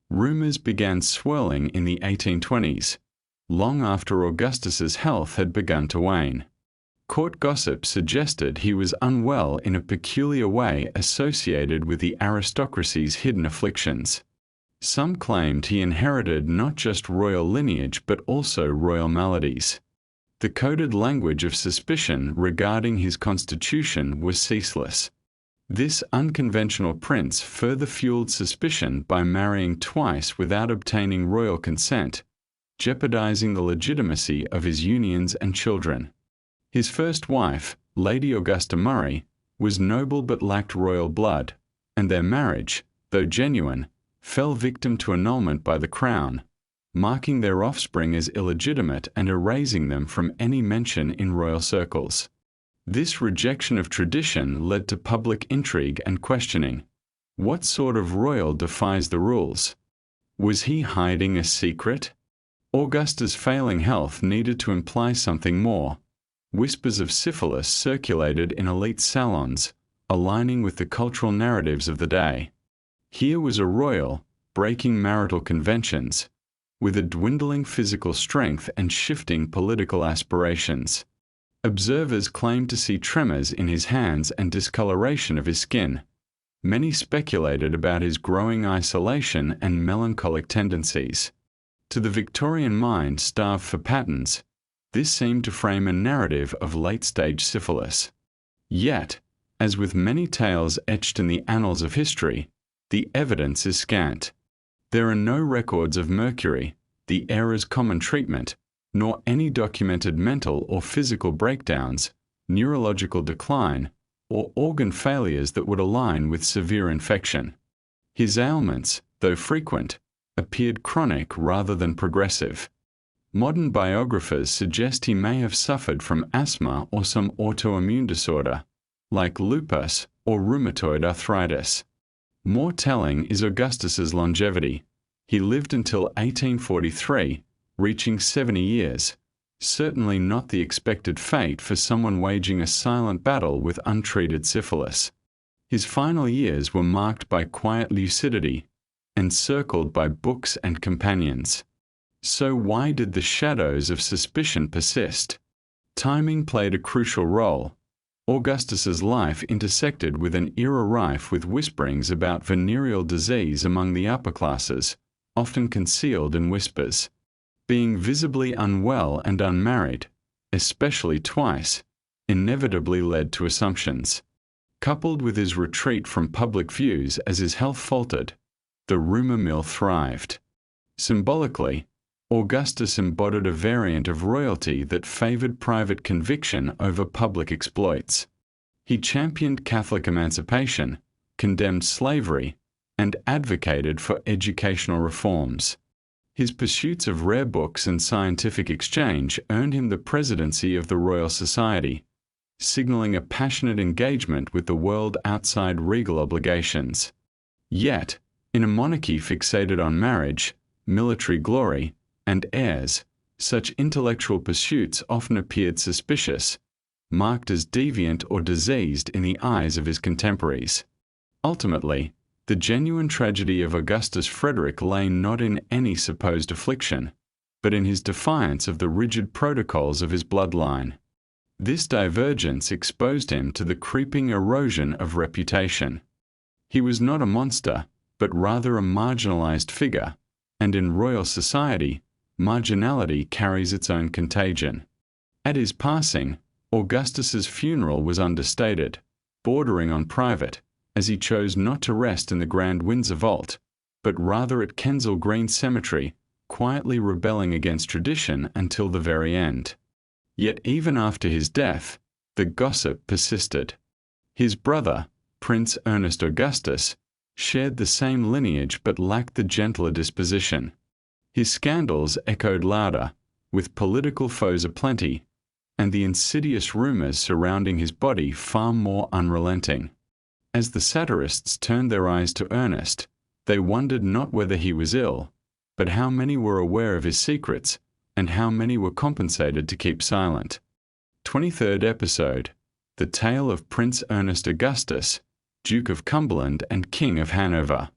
Rumors began swirling in the 1820s, long after Augustus's health had begun to wane. Court gossip suggested he was unwell in a peculiar way associated with the aristocracy's hidden afflictions. Some claimed he inherited not just royal lineage but also royal maladies. The coded language of suspicion regarding his constitution was ceaseless. This unconventional prince further fueled suspicion by marrying twice without obtaining royal consent, jeopardizing the legitimacy of his unions and children. His first wife, Lady Augusta Murray, was noble but lacked royal blood, and their marriage, though genuine, fell victim to annulment by the Crown, marking their offspring as illegitimate and erasing them from any mention in royal circles. This rejection of tradition led to public intrigue and questioning. What sort of royal defies the rules? Was he hiding a secret? Augusta's failing health needed to imply something more. Whispers of syphilis circulated in elite salons, aligning with the cultural narratives of the day. Here was a royal, breaking marital conventions, with a dwindling physical strength and shifting political aspirations. Observers claimed to see tremors in his hands and discoloration of his skin. Many speculated about his growing isolation and melancholic tendencies. To the Victorian mind starved for patterns, this seemed to frame a narrative of late-stage syphilis. Yet, as with many tales etched in the annals of history, the evidence is scant. There are no records of mercury, the era's common treatment, nor any documented mental or physical breakdowns, neurological decline, or organ failures that would align with severe infection. His ailments, though frequent, appeared chronic rather than progressive. Modern biographers suggest he may have suffered from asthma or some autoimmune disorder, like lupus or rheumatoid arthritis. More telling is Augustus's longevity. He lived until 1843, reaching 70 years, certainly not the expected fate for someone waging a silent battle with untreated syphilis. His final years were marked by quiet lucidity, encircled by books and companions. So why did the shadows of suspicion persist? Timing played a crucial role. Augustus's life intersected with an era rife with whisperings about venereal disease among the upper classes, often concealed in whispers. Being visibly unwell and unmarried, especially twice, inevitably led to assumptions. Coupled with his retreat from public views as his health faltered, the rumor mill thrived. Symbolically, Augustus embodied a variant of royalty that favored private conviction over public exploits. He championed Catholic emancipation, condemned slavery, and advocated for educational reforms. His pursuits of rare books and scientific exchange earned him the presidency of the Royal Society, signaling a passionate engagement with the world outside regal obligations. Yet, in a monarchy fixated on marriage, military glory, and heirs, such intellectual pursuits often appeared suspicious, marked as deviant or diseased in the eyes of his contemporaries. Ultimately, the genuine tragedy of Augustus Frederick lay not in any supposed affliction, but in his defiance of the rigid protocols of his bloodline. This divergence exposed him to the creeping erosion of reputation. He was not a monster, but rather a marginalized figure, and in royal society, marginality carries its own contagion. At his passing, Augustus's funeral was understated, bordering on private, as he chose not to rest in the Grand Windsor Vault, but rather at Kensal Green Cemetery, quietly rebelling against tradition until the very end. Yet even after his death, the gossip persisted. His brother, Prince Ernest Augustus, shared the same lineage but lacked the gentler disposition. His scandals echoed louder, with political foes aplenty, and the insidious rumors surrounding his body far more unrelenting. As the satirists turned their eyes to Ernest, they wondered not whether he was ill, but how many were aware of his secrets, and how many were compensated to keep silent. 23rd episode, The Tale of Prince Ernest Augustus, Duke of Cumberland and King of Hanover.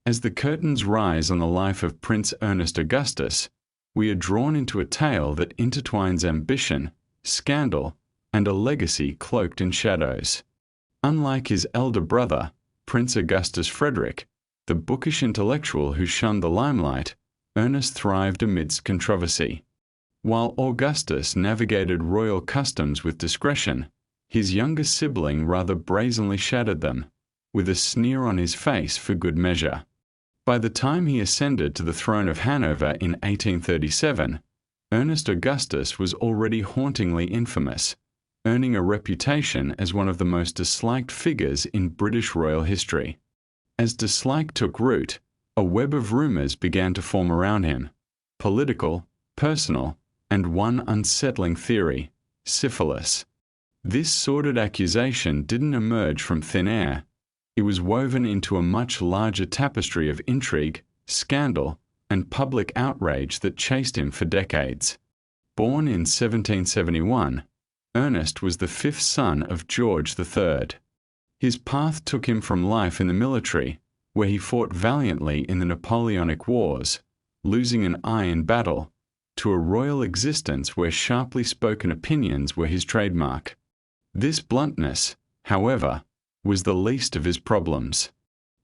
As the curtains rise on the life of Prince Ernest Augustus, we are drawn into a tale that intertwines ambition, scandal, and a legacy cloaked in shadows. Unlike his elder brother, Prince Augustus Frederick, the bookish intellectual who shunned the limelight, Ernest thrived amidst controversy. While Augustus navigated royal customs with discretion, his younger sibling rather brazenly shattered them, with a sneer on his face for good measure. By the time he ascended to the throne of Hanover in 1837, Ernest Augustus was already hauntingly infamous, earning a reputation as one of the most disliked figures in British royal history. As dislike took root, a web of rumours began to form around him: political, personal, and one unsettling theory: syphilis. This sordid accusation didn't emerge from thin air. It was woven into a much larger tapestry of intrigue, scandal, and public outrage that chased him for decades. Born in 1771, Ernest was the fifth son of George III. His path took him from life in the military, where he fought valiantly in the Napoleonic Wars, losing an eye in battle, to a royal existence where sharply spoken opinions were his trademark. This bluntness, however, was the least of his problems.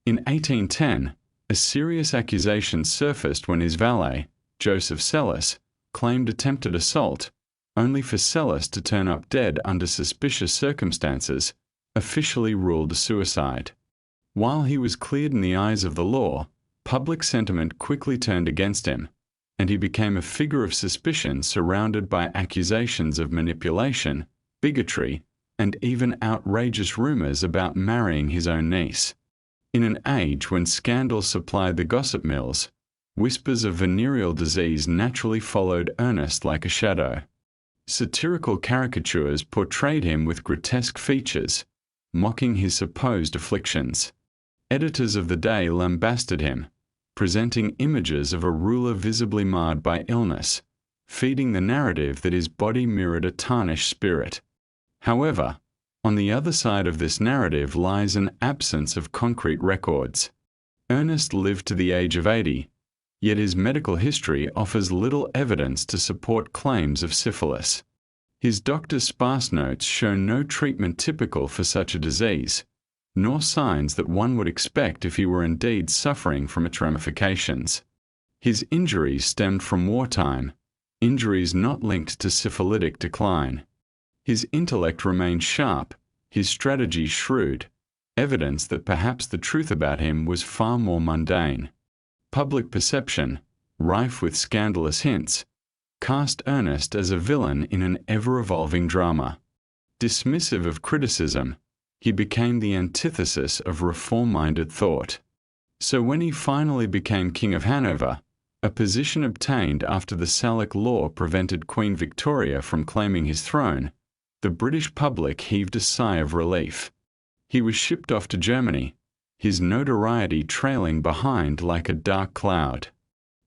In 1810, a serious accusation surfaced when his valet, Joseph Sellis, claimed attempted assault, only for Sellis to turn up dead under suspicious circumstances, officially ruled a suicide. While he was cleared in the eyes of the law, public sentiment quickly turned against him, and he became a figure of suspicion surrounded by accusations of manipulation, bigotry, and even outrageous rumours about marrying his own niece. In an age when scandal supplied the gossip mills, whispers of venereal disease naturally followed Ernest like a shadow. Satirical caricatures portrayed him with grotesque features, mocking his supposed afflictions. Editors of the day lambasted him, presenting images of a ruler visibly marred by illness, feeding the narrative that his body mirrored a tarnished spirit. However, on the other side of this narrative lies an absence of concrete records. Ernest lived to the age of 80, yet his medical history offers little evidence to support claims of syphilis. His doctor's sparse notes show no treatment typical for such a disease, nor signs that one would expect if he were indeed suffering from its ramifications. His injuries stemmed from wartime, injuries not linked to syphilitic decline. His intellect remained sharp, his strategy shrewd, evidence that perhaps the truth about him was far more mundane. Public perception, rife with scandalous hints, cast Ernest as a villain in an ever-evolving drama. Dismissive of criticism, he became the antithesis of reform-minded thought. So when he finally became King of Hanover, a position obtained after the Salic law prevented Queen Victoria from claiming his throne, the British public heaved a sigh of relief. He was shipped off to Germany, his notoriety trailing behind like a dark cloud.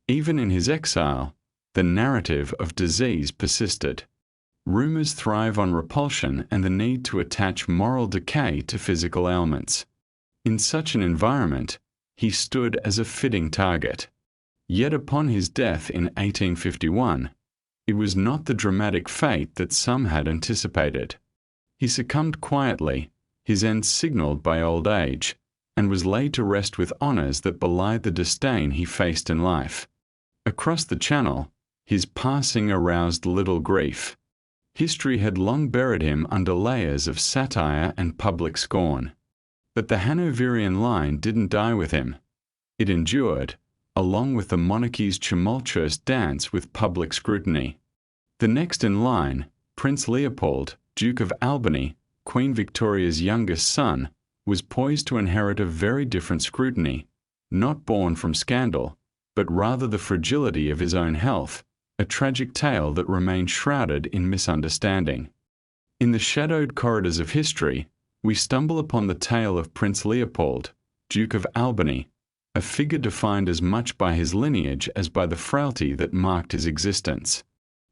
Even in his exile, the narrative of disease persisted. Rumours thrive on repulsion and the need to attach moral decay to physical ailments. In such an environment, he stood as a fitting target. Yet upon his death in 1851, it was not the dramatic fate that some had anticipated. He succumbed quietly, his end signalled by old age, and was laid to rest with honours that belied the disdain he faced in life. Across the Channel, his passing aroused little grief. History had long buried him under layers of satire and public scorn. But the Hanoverian line didn't die with him. It endured, along with the monarchy's tumultuous dance with public scrutiny. The next in line, Prince Leopold, Duke of Albany, Queen Victoria's youngest son, was poised to inherit a very different scrutiny, not born from scandal, but rather the fragility of his own health, a tragic tale that remained shrouded in misunderstanding. In the shadowed corridors of history, we stumble upon the tale of Prince Leopold, Duke of Albany, a figure defined as much by his lineage as by the frailty that marked his existence.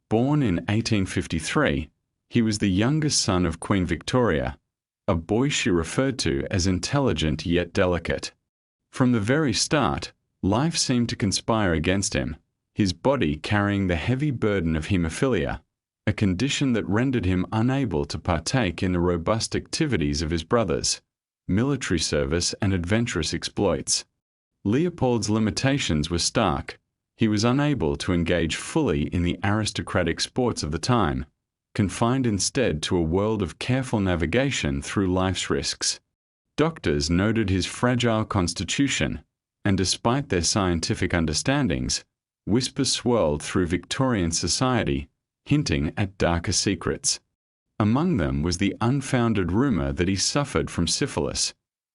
Born in 1853, he was the youngest son of Queen Victoria, a boy she referred to as intelligent yet delicate. From the very start, life seemed to conspire against him, his body carrying the heavy burden of haemophilia, a condition that rendered him unable to partake in the robust activities of his brothers, military service and adventurous exploits. Leopold's limitations were stark. He was unable to engage fully in the aristocratic sports of the time, confined instead to a world of careful navigation through life's risks. Doctors noted his fragile constitution, and despite their scientific understandings, whispers swirled through Victorian society, hinting at darker secrets. Among them was the unfounded rumor that he suffered from syphilis,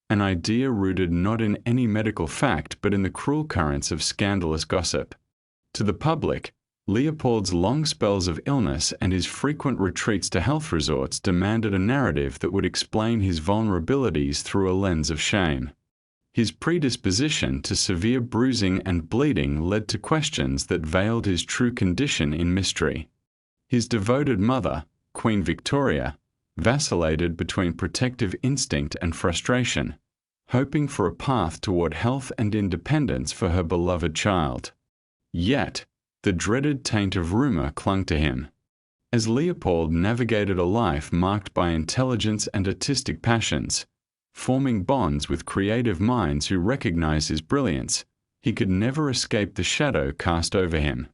an idea rooted not in any medical fact but in the cruel currents of scandalous gossip. To the public, Leopold's long spells of illness and his frequent retreats to health resorts demanded a narrative that would explain his vulnerabilities through a lens of shame. His predisposition to severe bruising and bleeding led to questions that veiled his true condition in mystery. His devoted mother, Queen Victoria, vacillated between protective instinct and frustration, hoping for a path toward health and independence for her beloved child. Yet, the dreaded taint of rumor clung to him. As Leopold navigated a life marked by intelligence and artistic passions, forming bonds with creative minds who recognized his brilliance, he could never escape the shadow cast over him.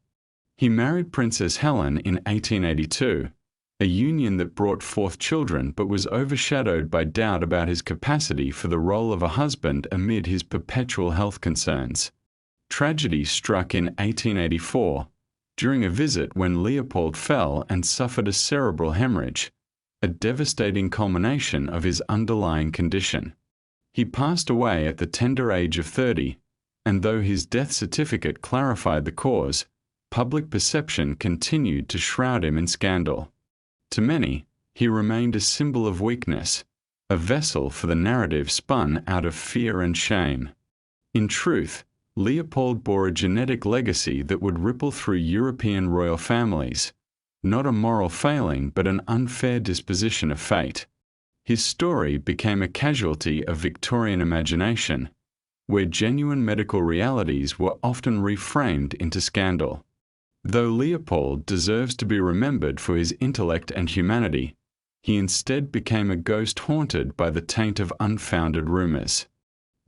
He married Princess Helen in 1882, a union that brought forth children but was overshadowed by doubt about his capacity for the role of a husband amid his perpetual health concerns. Tragedy struck in 1884, during a visit when Leopold fell and suffered a cerebral hemorrhage, a devastating culmination of his underlying condition. He passed away at the tender age of 30, and though his death certificate clarified the cause, public perception continued to shroud him in scandal. To many, he remained a symbol of weakness, a vessel for the narrative spun out of fear and shame. In truth, Leopold bore a genetic legacy that would ripple through European royal families, not a moral failing but an unfair disposition of fate. His story became a casualty of Victorian imagination, where genuine medical realities were often reframed into scandal. Though Leopold deserves to be remembered for his intellect and humanity, he instead became a ghost haunted by the taint of unfounded rumors.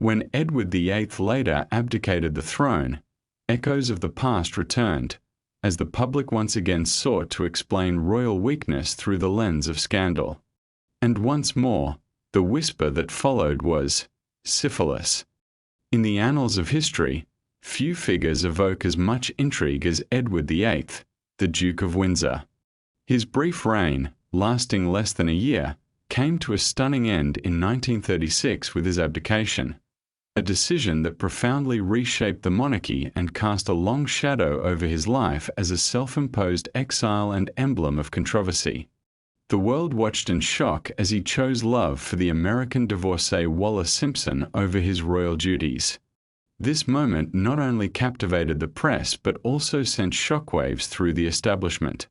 When Edward VIII later abdicated the throne, echoes of the past returned, as the public once again sought to explain royal weakness through the lens of scandal. And once more, the whisper that followed was syphilis. In the annals of history, few figures evoke as much intrigue as Edward VIII, the Duke of Windsor. His brief reign, lasting less than a year, came to a stunning end in 1936 with his abdication, a decision that profoundly reshaped the monarchy and cast a long shadow over his life as a self-imposed exile and emblem of controversy. The world watched in shock as he chose love for the American divorcee Wallace Simpson over his royal duties. This moment not only captivated the press but also sent shockwaves through the establishment.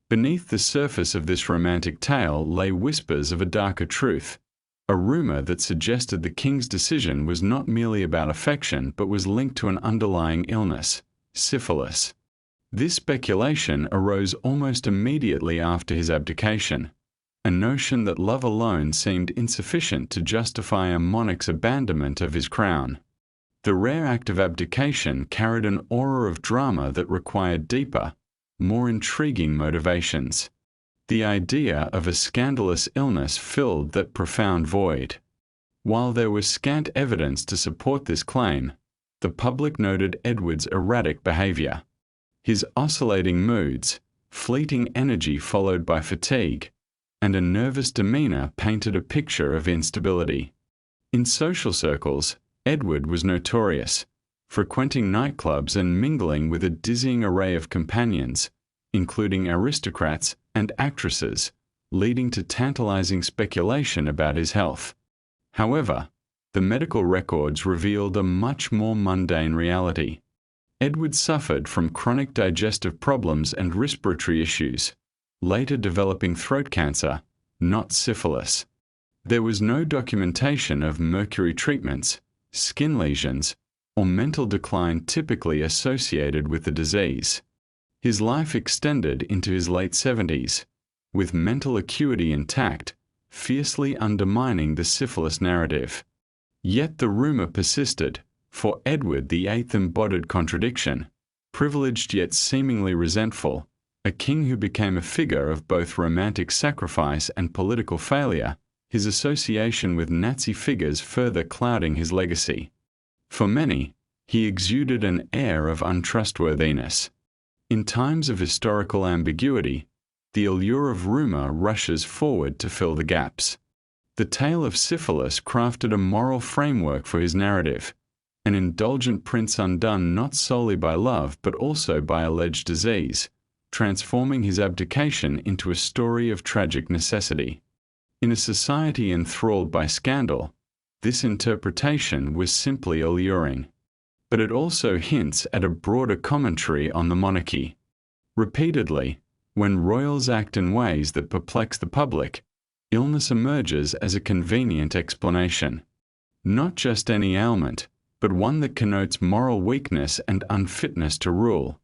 Beneath the surface of this romantic tale lay whispers of a darker truth, a rumor that suggested the king's decision was not merely about affection but was linked to an underlying illness, syphilis. This speculation arose almost immediately after his abdication, a notion that love alone seemed insufficient to justify a monarch's abandonment of his crown. The rare act of abdication carried an aura of drama that required deeper, more intriguing motivations. The idea of a scandalous illness filled that profound void. While there was scant evidence to support this claim, the public noted Edward's erratic behavior. His oscillating moods, fleeting energy followed by fatigue, and a nervous demeanor painted a picture of instability. In social circles, Edward was notorious, frequenting nightclubs and mingling with a dizzying array of companions, including aristocrats and actresses, leading to tantalizing speculation about his health. However, the medical records revealed a much more mundane reality. Edward suffered from chronic digestive problems and respiratory issues, later developing throat cancer, not syphilis. There was no documentation of mercury treatments, skin lesions, or mental decline typically associated with the disease. His life extended into his late 70s, with mental acuity intact, fiercely undermining the syphilis narrative. Yet the rumor persisted, for Edward VIII embodied contradiction, privileged yet seemingly resentful, a king who became a figure of both romantic sacrifice and political failure, his association with Nazi figures further clouding his legacy. For many, He exuded an air of untrustworthiness. In times of historical ambiguity, the allure of rumor rushes forward to fill the gaps. The tale of Syphilis crafted a moral framework for his narrative, an indulgent prince undone not solely by love but also by alleged disease, transforming his abdication into a story of tragic necessity. In a society enthralled by scandal, this interpretation was simply alluring. But it also hints at a broader commentary on the monarchy. Repeatedly, when royals act in ways that perplex the public, illness emerges as a convenient explanation. Not just any ailment, but one that connotes moral weakness and unfitness to rule,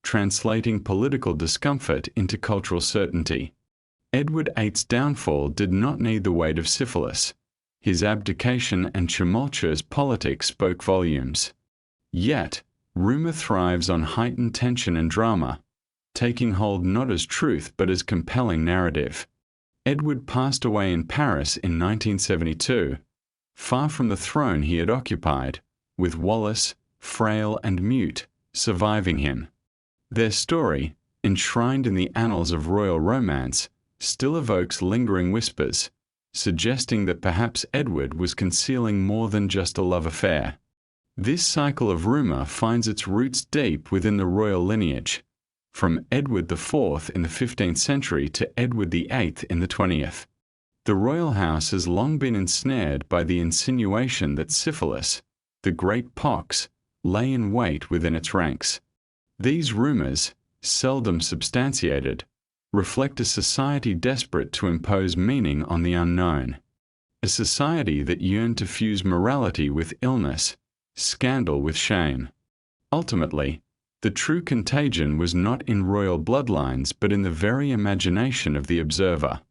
translating political discomfort into cultural certainty. Edward VIII's downfall did not need the weight of syphilis. His abdication and tumultuous politics spoke volumes. Yet, rumor thrives on heightened tension and drama, taking hold not as truth but as compelling narrative. Edward passed away in Paris in 1972, far from the throne he had occupied, with Wallace, frail and mute, surviving him. Their story, enshrined in the annals of royal romance, still evokes lingering whispers, suggesting that perhaps Edward was concealing more than just a love affair. This cycle of rumor finds its roots deep within the royal lineage, from Edward IV in the 15th century to Edward VIII in the 20th. The royal house has long been ensnared by the insinuation that syphilis, the great pox, lay in wait within its ranks. These rumors, seldom substantiated, reflect a society desperate to impose meaning on the unknown, a society that yearned to fuse morality with illness, scandal with shame. Ultimately, the true contagion was not in royal bloodlines but in the very imagination of the observer.